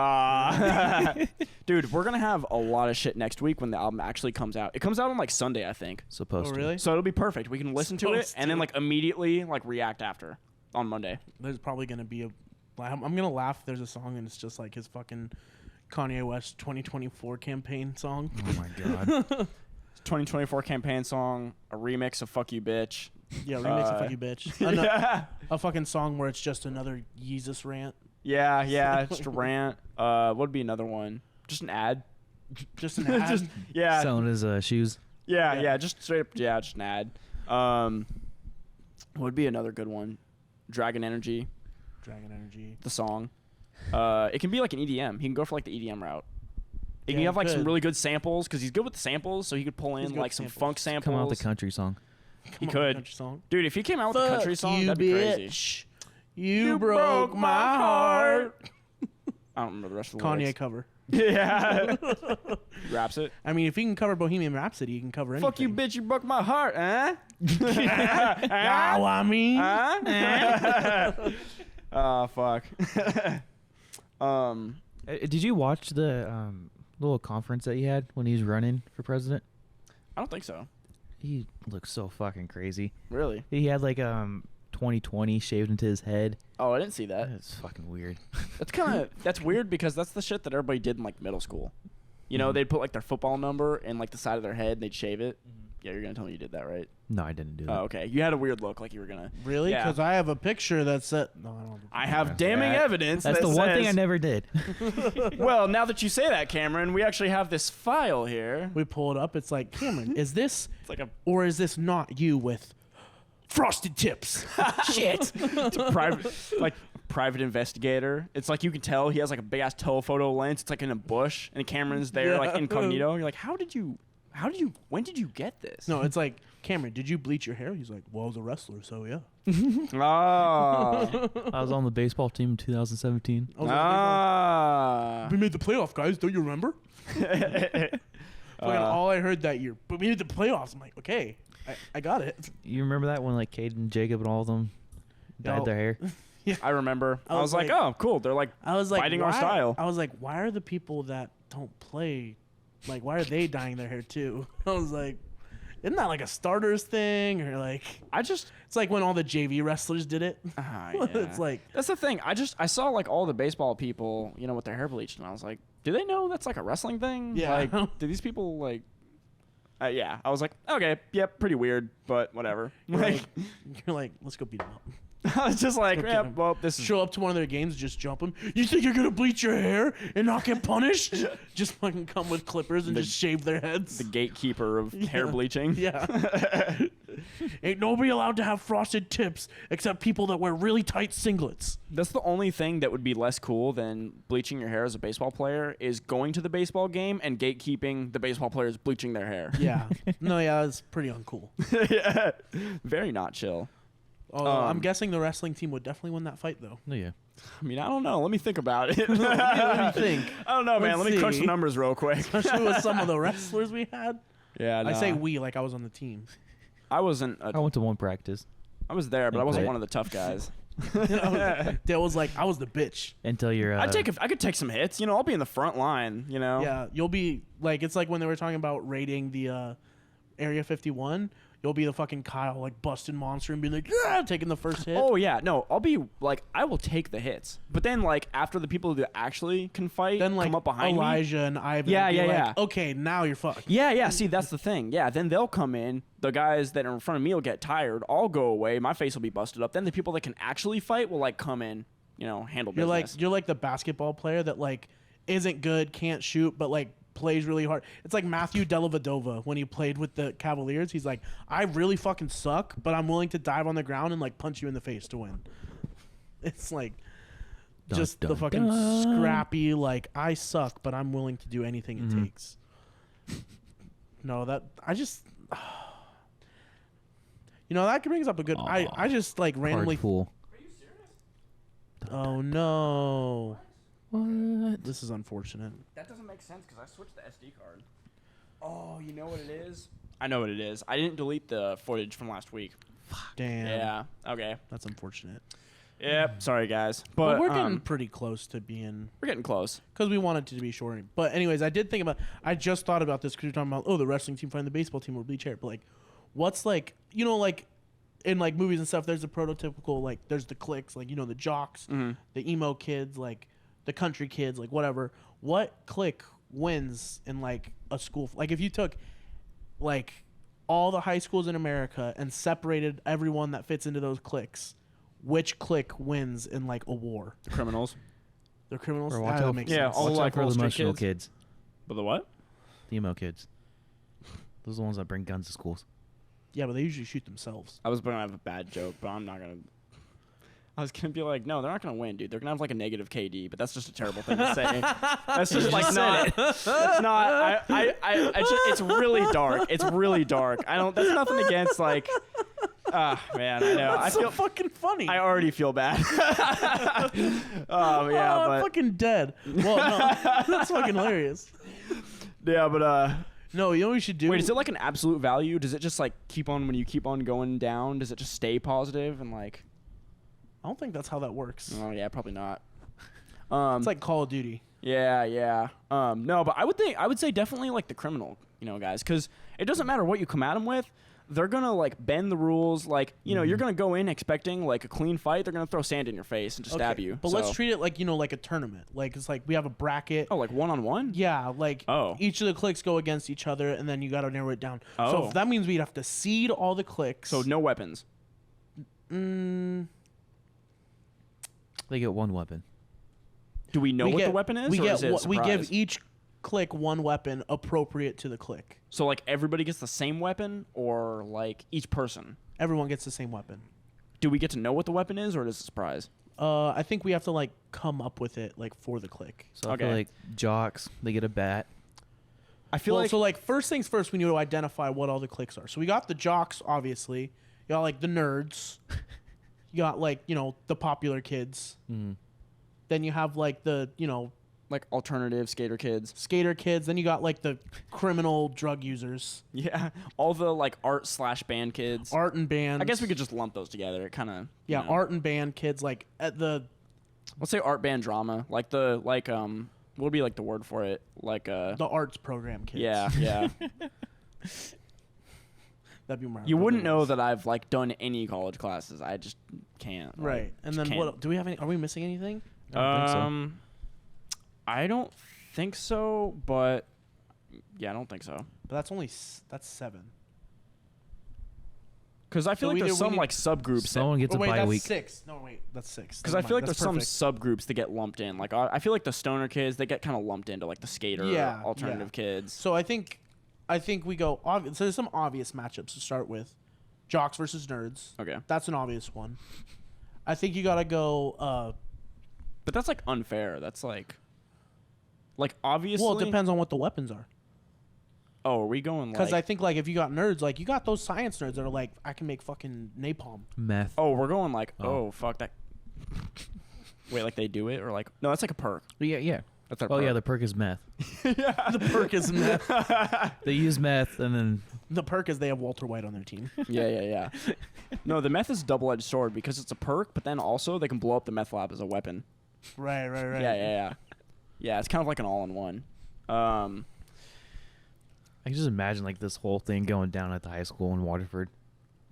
Dude, we're gonna have a lot of shit next week when the album actually comes out. It comes out on like Sunday, I think. Supposed Oh, to. really? So it'll be perfect. We can listen to it Supposed and then to. like immediately like react after on Monday. There's probably gonna be I'm gonna laugh. There's a song and it's just like his fucking Kanye West 2024 campaign song. Oh my god. 2024 campaign song, a remix of "Fuck You, Bitch." Yeah, remix of Fuck You Bitch. Yeah, A fucking song where it's just another Yeezus rant. yeah, just a rant. What would be another one? Just an ad. Just an ad. Just yeah, Selling his shoes. yeah, just straight up, just an ad. What would be another good one? Dragon Energy, Dragon Energy. the song. It can be like an EDM. He can go for like the EDM route. He Yeah, can he have like some could. really good samples because he's good with the samples, so he could pull He's in good like with some samples. funk samples. Come out with the country song. He Come on, could. country song. Dude, if he came out with a country Fuck song, you, that'd be crazy. bitch. You broke my heart. I don't remember the rest of the Kanye lyrics. cover. Yeah. He raps it. I mean, if he can cover Bohemian Rhapsody, he can cover anything. Fuck you, bitch, you broke my heart, huh? Now I mean. Huh? Oh, fuck. Did you watch the little conference that he had when he was running for president? I don't think so. He looks so fucking crazy. Really? He had like 2020 shaved into his head. Oh, I didn't see that. That's fucking weird. That's weird because that's the shit that everybody did in like middle school. You know, they'd put like their football number in like the side of their head and they'd shave it. Yeah, you're gonna tell me you did that, right? No, I didn't do that. Oh, okay. You had a weird look, like you were gonna. Really? Yeah. Because I have a picture that said. No, I don't. I have damning evidence. That's that the one thing I says- never did. Well, now that you say that, Cameron, we actually have this file here. We pull it up. It's like, Cameron, is this It's like a or is this not you with frosted tips? Shit. private investigator. It's like you can tell he has like a big ass telephoto lens. It's like in a bush, and Cameron's there like incognito. You're like, when did you get this? No, it's like, Cameron, did you bleach your hair? He's like, well, I was a wrestler, so yeah. Ah. I was on the baseball team in 2017. I was like, Ah. we made the playoff, guys. Don't you remember? Fucking all I heard that year. But we made the playoffs. I'm like, okay, I got it. You remember that when like Cade and Jacob and all of them dyed No. their hair? I remember. I was was like, like- oh, cool. They're like I was like, fighting our why- style. I was like, why are the people that don't play, like, why are they dyeing their hair too? I was like, isn't that like a starters thing or like? It's like when all the JV wrestlers did it. Yeah. It's like, That's the thing. I saw like all the baseball people, you know, with their hair bleached, and I was like, do they know that's like a wrestling thing? Yeah. Like, do these people like? Yeah. I was like, okay, yep, pretty weird, but whatever. Like, you're like, let's go beat them up. I was just like, Go get yeah, him. well, this is. Show up to one of their games, just jump them. You think you're gonna bleach your hair and not get punished? Just fucking come with clippers and just shave their heads. The gatekeeper of hair bleaching. Yeah. Ain't nobody allowed to have frosted tips except people that wear really tight singlets. That's the only thing that would be less cool than bleaching your hair as a baseball player is going to the baseball game and gatekeeping the baseball players bleaching their hair. Yeah. No, yeah, that's pretty uncool. Yeah. Very not chill. Oh, I'm guessing the wrestling team would definitely win that fight, though. Oh, yeah. I mean, I don't know. Let me think about it. Let me think. I don't know, man. Let me crunch the numbers real quick. Especially with some of the wrestlers we had. Yeah, I say we like I was on the team. I wasn't. I went to one practice. I was there, but I wasn't one of the tough guys. Dale was like, I was the bitch. Until you're. I could take some hits. You know, I'll be in the front line. You know. Yeah, you'll be like, it's like when they were talking about raiding the Area 51. You'll be the fucking Kyle, like busting monster and being like, yeah, taking the first hit. Oh yeah, no, I'll be like, I will take the hits, but then like after the people who actually can fight then like come up behind Elijah me, and Ivan. Yeah, will be yeah, like, yeah. Okay, now you're fucked. Yeah. See, that's the thing. Yeah, then they'll come in. The guys that are in front of me will get tired. I'll go away. My face will be busted up. Then the people that can actually fight will like come in. You know, handle business. You're like the basketball player that like isn't good, can't shoot, but like plays really hard. It's like Matthew Dellavedova when he played with the Cavaliers. He's like, I really fucking suck, but I'm willing to dive on the ground and like punch you in the face to win. It's like just the fucking scrappy, like, I suck, but I'm willing to do anything it takes. No, that I just you know, that brings up a good I just like randomly fool. Are you serious? Oh no. What? This is unfortunate. That doesn't make sense because I switched the SD card. Oh, you know what it is? I know what it is. I didn't delete the footage from last week. Damn. Yeah. Okay. That's unfortunate. Yep. Sorry, guys. But we're getting pretty close to being. We're getting close because we wanted to be short. But anyways, I did think about. I just thought about this because you're talking about the wrestling team fighting the baseball team or bleach hair. But like, what's like like in like movies and stuff? There's a prototypical like there's the cliques like the jocks, the emo kids like. The country kids, like whatever. What clique wins in like a school? Like if you took like all the high schools in America and separated everyone that fits into those cliques, which clique wins in like a war? The criminals. The criminals. Or watch out, makes yeah, sense. all watch like out for Wall the Street emotional kids. kids. But the what? The emo kids. Those are the ones that bring guns to schools. Yeah, but they usually shoot themselves. I was gonna have a bad joke, but I'm not gonna. I was gonna be like, no, they're not gonna win, dude. They're gonna have like a negative KD, but that's just a terrible thing to say. That's just like not. That's not. It's really dark. It's really dark. I don't. That's nothing against like. Man, I know. That's I feel so fucking funny. I already feel bad. Yeah, I'm but fucking dead. Well, no, that's fucking hilarious. yeah, but No, you know what we should do? wait, is it like an absolute value? Does it just like keep on when you keep on going down? Does it just stay positive and like? I don't think that's how that works. Oh yeah, probably not. It's like Call of Duty. Yeah. No, but I would say definitely like the criminal, guys, because it doesn't matter what you come at them with. They're gonna like bend the rules. Like you're gonna go in expecting like a clean fight. They're gonna throw sand in your face and just stab you. But let's treat it like like a tournament. Like it's like we have a bracket. Oh, like 1-on-1? Yeah, like each of the cliques go against each other, and then you got to narrow it down. So if that means we'd have to seed all the cliques. So no weapons. They get one weapon. Do we know what the weapon is? We give each clique one weapon appropriate to the clique. So like everybody gets the same weapon, or like each person? Everyone gets the same weapon. Do we get to know what the weapon is, or is it a surprise? I think we have to like come up with it like for the clique. So I feel like jocks, they get a bat. I feel like so like first things first, we need to identify what all the cliques are. So we got the jocks, obviously. You got like the nerds. You got like the popular kids. Then you have like the like alternative skater kids. Then you got like the criminal drug users. Yeah, all the like art/band kids. Art and band. I guess we could just lump those together. It kind of art and band kids. Like at the let's say art band drama. Like the what would be like the word for it? Like the arts program kids. Yeah. That'd be more. You wouldn't know that I've like done any college classes. I just can't. Right. And then what? Do we have any? Are we missing anything? I don't think so, but yeah, I don't think so. But that's 7. Because I feel like there's some like subgroups. Someone gets a bye week. That's 6. No, wait, that's 6. Because I feel like there's some subgroups that get lumped in. Like I feel like the stoner kids, they get kind of lumped into like the skater alternative kids. So I think we go. So there's some obvious matchups to start with. jocks versus nerds. Okay. That's an obvious one. I think you gotta go. But that's like unfair. That's like obviously. Well, it depends on what the weapons are. Oh, are we going like? Because I think like if you got nerds, like you got those science nerds that are like, I can make fucking napalm. Meth. Oh, we're going like. Oh, fuck that. Wait, like they do it or like? No, that's like a perk. Yeah. That's our Oh perk. yeah, the perk is meth. The perk is meth. They use meth and then The perk is they have Walter White on their team. Yeah. No, the meth is a double-edged sword because it's a perk, but then also they can blow up the meth lab as a weapon. Right. Yeah, it's kind of like an all-in-one. I can just imagine like this whole thing going down at the high school in Waterford.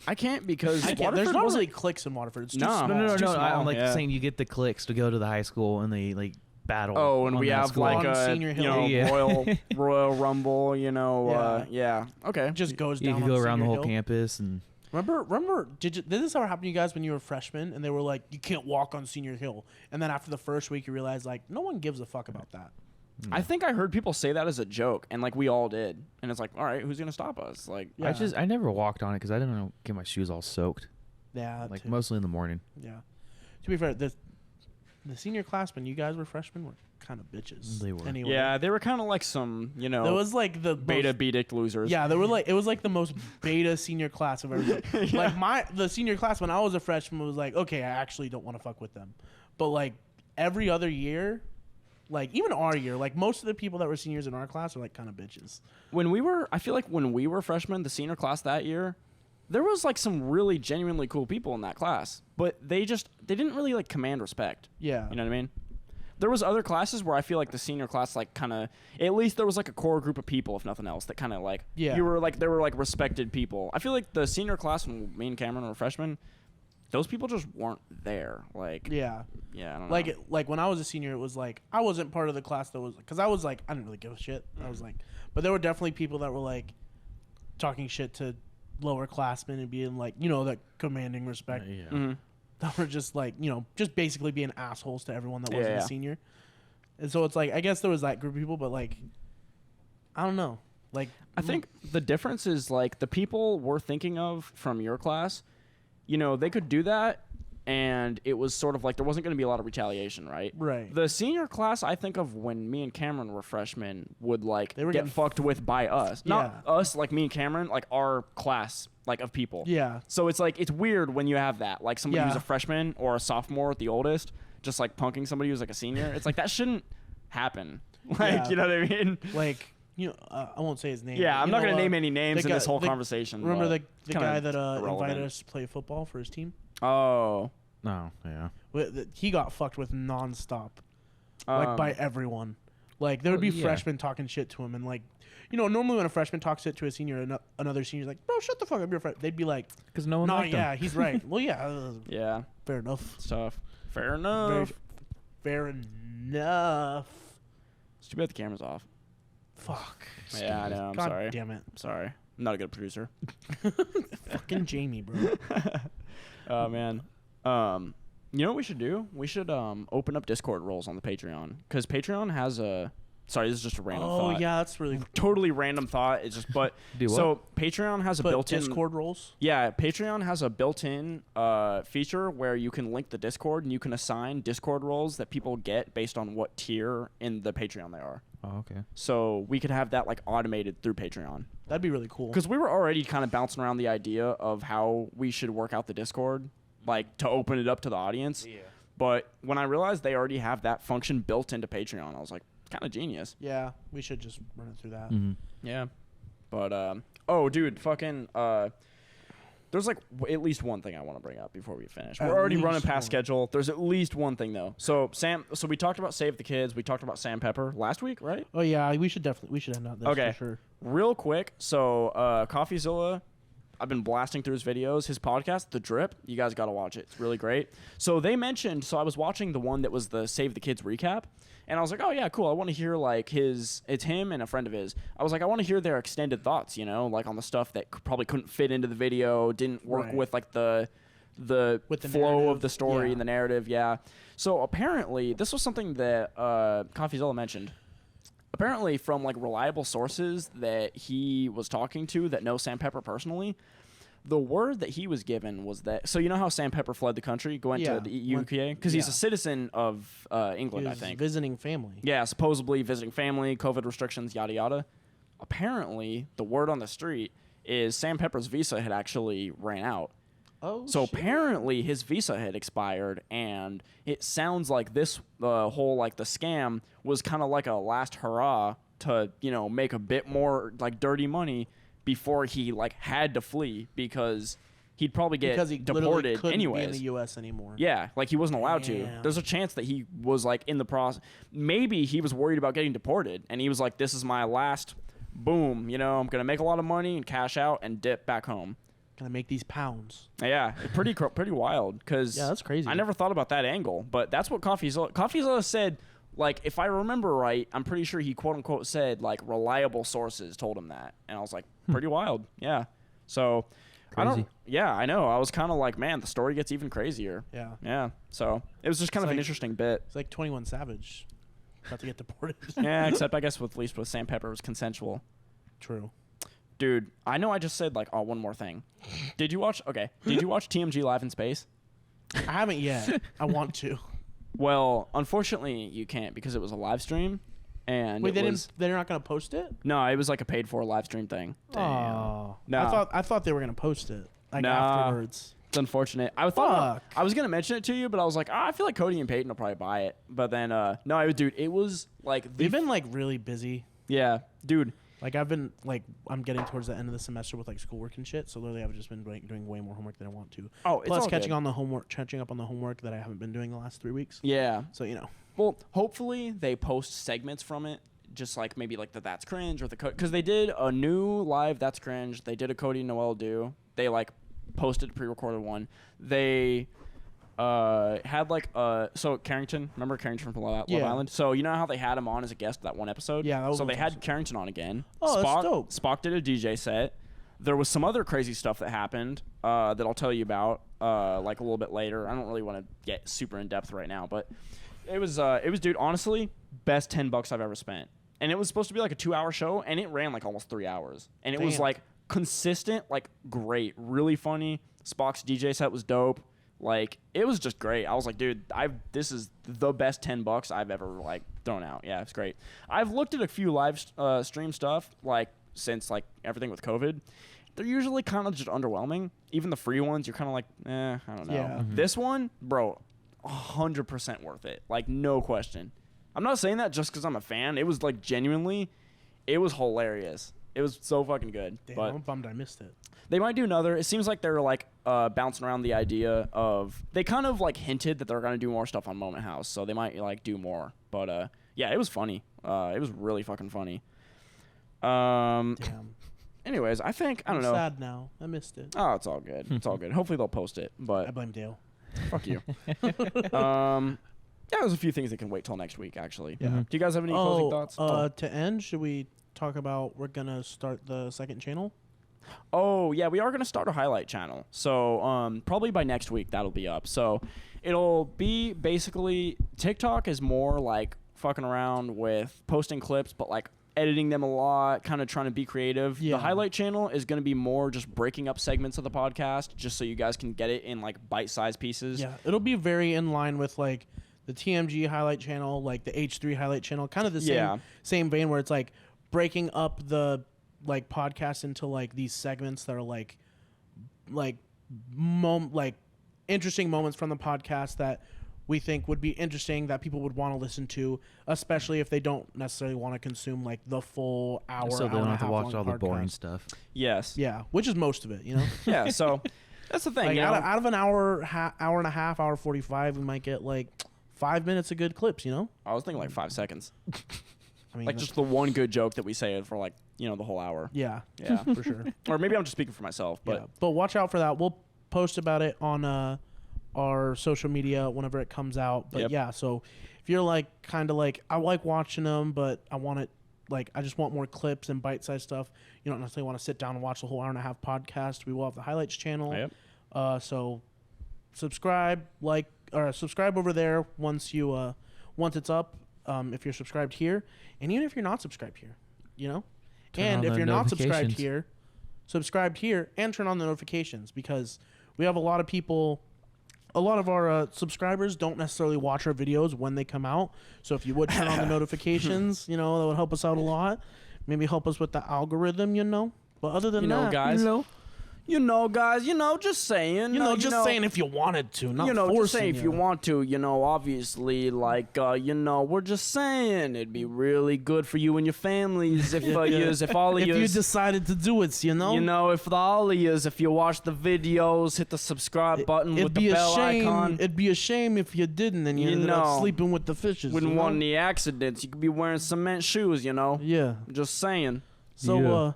I can't because There's Waterford not wasn't- really cliques in Waterford. It's too No. small. No, too small, I'm like yeah. saying you get the cliques to go to the high school and they like battle. Oh, and on we that have school. like On a Senior Hill. Yeah. Royal Rumble, yeah. Okay. It just goes You down. can go on around the Senior whole Hill. campus and Remember? Did this ever happen to you guys when you were freshmen and they were like, you can't walk on Senior Hill, and then after the first week you realize like no one gives a fuck about that. I think I heard people say that as a joke, and like we all did, and it's like, all right, who's gonna stop us? Like, Yeah. I never walked on it because I didn't want to get my shoes all soaked. Yeah, Like too. mostly in the morning. Yeah. To be fair, the senior class when you guys were freshmen were kind of bitches. They were. Anyway. yeah, they were kind of like some, There was like the beta most, B-dick losers. Yeah, it was like the most beta senior class I've ever seen. Like the senior class when I was a freshman was like, okay, I actually don't want to fuck with them. But like every other year, like even our year, like most of the people that were seniors in our class are like kind of bitches. I feel like when we were freshmen, the senior class that year, there was like some really genuinely cool people in that class, but they didn't really like command respect. Yeah. You know what I mean? There was other classes where I feel like the senior class like kind of, at least there was like a core group of people, if nothing else, that kind of like, Yeah. you were like, they were like respected people. I feel like the senior class when me and Cameron were freshmen, those people just weren't there. Like, Yeah. I don't know. Like when I was a senior, it was like I wasn't part of the class that was because I was like I didn't really give a shit. I was like, but there were definitely people that were like talking shit to lower classmen and being like, that commanding respect. Yeah. Mhm. That were just like, just basically being assholes to everyone that wasn't Yeah. a senior. And so it's like I guess there was that group of people, but like I don't know. Like I think the difference is like the people we're thinking of from your class, they could do that and it was sort of like there wasn't going to be a lot of retaliation, right? Right. The senior class I think of when me and Cameron were freshmen would like They were get getting fucked with by us. Not us, like me and Cameron, like our class like of people. Yeah. So it's like it's weird when you have that. Like somebody who's Yeah. a freshman or a sophomore at the oldest just like punking somebody who's like a senior. It's like that shouldn't happen. Like, Yeah. you know what I mean? like I won't say his name. Yeah, but I'm you not know, going to name any names the in this guy- whole the- conversation. Remember but the kinda guy that irrelevant. invited us to play football for his team? Oh. Oh, yeah. He got fucked with nonstop, like by everyone. Like there would be yeah. freshmen talking shit to him, and like, normally when a freshman talks shit to a senior, another senior's like, "Bro, shut the fuck up, you're a friend." They'd be like, Because no one "Nah, liked him. yeah, he's right." Well, yeah, Yeah, fair enough. it's tough. Fair enough. Fair enough. It's too bad the camera's off. Fuck. Yeah, I know. I'm God sorry. damn it. I'm sorry. I'm not a good producer. Fucking Jamie, bro. Oh man. You know what we should do? We should open up Discord roles on the Patreon because Patreon has a. Sorry, this is just a random thought. Oh yeah, that's really Totally random thought. It's just but Do what? so Patreon has a but built-in Discord roles. Yeah, Patreon has a built-in feature where you can link the Discord and you can assign Discord roles that people get based on what tier in the Patreon they are. Oh, okay. So we could have that like automated through Patreon. That'd be really cool. Because we were already kind of bouncing around the idea of how we should work out the Discord, like to open it up to the audience. Yeah. But when I realized they already have that function built into Patreon, I was like, kind of genius. Yeah, we should just run it through that. Mm-hmm. Yeah. But, oh, dude, fucking, there's like at least one thing I want to bring up before we finish. We're At already running least past one. schedule. There's at least one thing, though. So we talked about Save the Kids. We talked about Sam Pepper last week, right? Oh yeah, we should end on this Okay. for sure. Real quick, so CoffeeZilla, I've been blasting through his videos. His podcast, The Drip, you guys got to watch it. It's really great. So they mentioned, so I was watching the one that was the Save the Kids recap, and I was like, oh, yeah, cool. I want to hear, like, it's him and a friend of his. I was like, I want to hear their extended thoughts, like on the stuff that probably couldn't fit into the video, didn't work Right. with, like, the With the flow narrative, of the story yeah. and the narrative, yeah. So apparently, this was something that CoffeeZilla mentioned. Apparently, from like reliable sources that he was talking to that know Sam Pepper personally, the word that he was given was that. So you know how Sam Pepper fled the country, going to the UK because he's a citizen of England, I think. Visiting family. Yeah, supposedly visiting family, COVID restrictions, yada yada. Apparently, the word on the street is Sam Pepper's visa had actually ran out. Oh, so shit. apparently his visa had expired, and it sounds like this whole like the scam was kind of like a last hurrah to make a bit more like dirty money before he like had to flee because he'd probably get because he deported couldn't anyways. be in the U.S. anymore. Yeah, like he wasn't allowed to. Damn. There's a chance that he was like in the process. Maybe he was worried about getting deported, and he was like, "This is my last boom. I'm gonna make a lot of money and cash out and dip back home. Gonna make these pounds." Yeah, pretty wild. Because yeah, that's crazy. I never thought about that angle, but that's what Coffeezilla said. Like, if I remember right, I'm pretty sure he quote unquote said like reliable sources told him that, and I was like, pretty wild. Yeah. So. Crazy. I know. I was kind of like, man, the story gets even crazier. Yeah. Yeah. So it was just kind of an interesting bit. It's like 21 Savage about to get deported. Yeah, except I guess at least with Sam Pepper it was consensual. True. Dude, I know I just said like, one more thing. Did you watch TMG Live in Space? I haven't yet. I want to. Well, unfortunately, you can't because it was a live stream. And wait, they're not gonna post it? No, it was like a paid for live stream thing. Oh, no. I thought they were gonna post it like afterwards. It's unfortunate. I was gonna mention it to you, but I was like, I feel like Cody and Peyton will probably buy it. But then, no, dude, it was like they've been like really busy. Yeah, dude. Like I've been like I'm getting towards the end of the semester with like schoolwork and shit. So literally, I've just been doing way more homework than I want to. Oh, it's plus all catching good. up on the homework that I haven't been doing the last 3 weeks. Yeah. So Well, hopefully they post segments from it, just like maybe like the That's Cringe or the because they did a new live That's Cringe. They did a Cody Noel do. They like posted a pre-recorded one. They had like so Carrington, remember Carrington from Love Island? So you know how they had him on as a guest that one episode? Yeah, that was so they had awesome. Carrington on again. Oh, that's dope. Spock did a DJ set. There was some other crazy stuff that happened that I'll tell you about like a little bit later. I don't really want to get super in depth right now, but it was dude, honestly, best $10 I've ever spent. And it was supposed to be like a 2-hour show, and it ran like almost 3 hours. And it was like consistent, like great, really funny. Spock's DJ set was dope. Like it was just great. I was like, dude, this is the best $10 I've ever like thrown out. Yeah, it's great. I've looked at a few live stream stuff like since like everything with COVID. They're usually kind of just underwhelming. Even the free ones, you're kind of like, I don't know. Yeah. Mm-hmm. This one, bro, 100% worth it. Like no question. I'm not saying that just because I'm a fan. It was like genuinely, it was hilarious. It was so fucking good. Damn, but I'm bummed I missed it. they might do another. It seems like they're like bouncing around the idea of. They kind of like hinted that they're gonna do more stuff on Moment House, so they might like do more. But yeah, it was funny. It was really fucking funny. Damn. Anyways, I think I don't know. Sad now. I missed it. Oh, it's all good. It's all good. Hopefully they'll post it. But I blame Dale. fuck you. Yeah, there's a few things that can wait till next week. Actually. Yeah. Do you guys have any closing thoughts? To end, should we talk about we're gonna start the second channel? Oh, yeah, we are going to start a highlight channel. So probably by next week that'll be up. So it'll be basically TikTok is more like fucking around with posting clips, but like editing them a lot, kind of trying to be creative. Yeah. The highlight channel is going to be more just breaking up segments of the podcast just so you guys can get it in like bite-sized pieces. Yeah, it'll be very in line with like the TMG highlight channel, like the H3 highlight channel, kind of the same vein where it's like breaking up the like podcast into like these segments that are like interesting moments from the podcast that we think would be interesting that people would want to listen to, especially if they don't necessarily want to consume like the full hour. So they don't have to watch all the podcast. boring stuff. Yes. Yeah, which is most of it, you know. Yeah. So that's the thing. Like you know? out of an hour, hour and a half, hour 45, we might get like 5 minutes of good clips, you know. I was thinking like 5 seconds. I mean, Like just the one good joke that we say for like, you know, the whole hour. yeah, Yeah. for sure. Or maybe I'm just speaking for myself, but Yeah. But watch out for that. We'll post about it on our social media whenever it comes out. But Yep. yeah, so if you're like kind of like I like watching them, but I want it like I just want more clips and bite-sized stuff. You don't necessarily want to sit down and watch the whole hour and a half podcast. We will have the highlights channel. Yep. So subscribe over there once it's up. If you're subscribed here, and even if you're not subscribed here, you know. Turn And on if the you're not subscribed notifications. here, subscribed here, and turn on the notifications, because we have a lot of people. A lot of our subscribers don't necessarily watch our videos when they come out. So if you would turn on the notifications, that would help us out a lot. Maybe help us with the algorithm, But other than that, guys, guys, just saying. Just saying if you wanted to, not forcing just saying if you. you want to, obviously, like, we're just saying it'd be really good for you and your families if if all of if you decided to do it, if all of you, if you watch the videos, hit the subscribe button with the bell icon. It'd be a shame if you didn't, and you ended up sleeping with the fishes. Wouldn't want any accidents. You could be wearing cement shoes, Yeah. Just saying. So,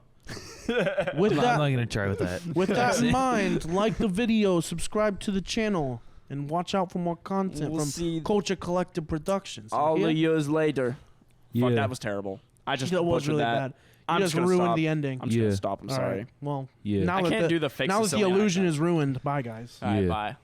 with I'm that, not gonna try with that. with that in mind, like the video, subscribe to the channel, and watch out for more content We'll from see Culture Collective Productions. All the years later. Yeah. Fuck, that was terrible. I just That was butchered really that. bad. I'm You just just gonna ruined stop. the ending. I'm just Yeah. gonna stop. I'm All sorry. right. Well, Yeah. now I that can't the, do the fake now that the Sicilian illusion accent. is ruined. Bye, guys. All right, Yeah. bye.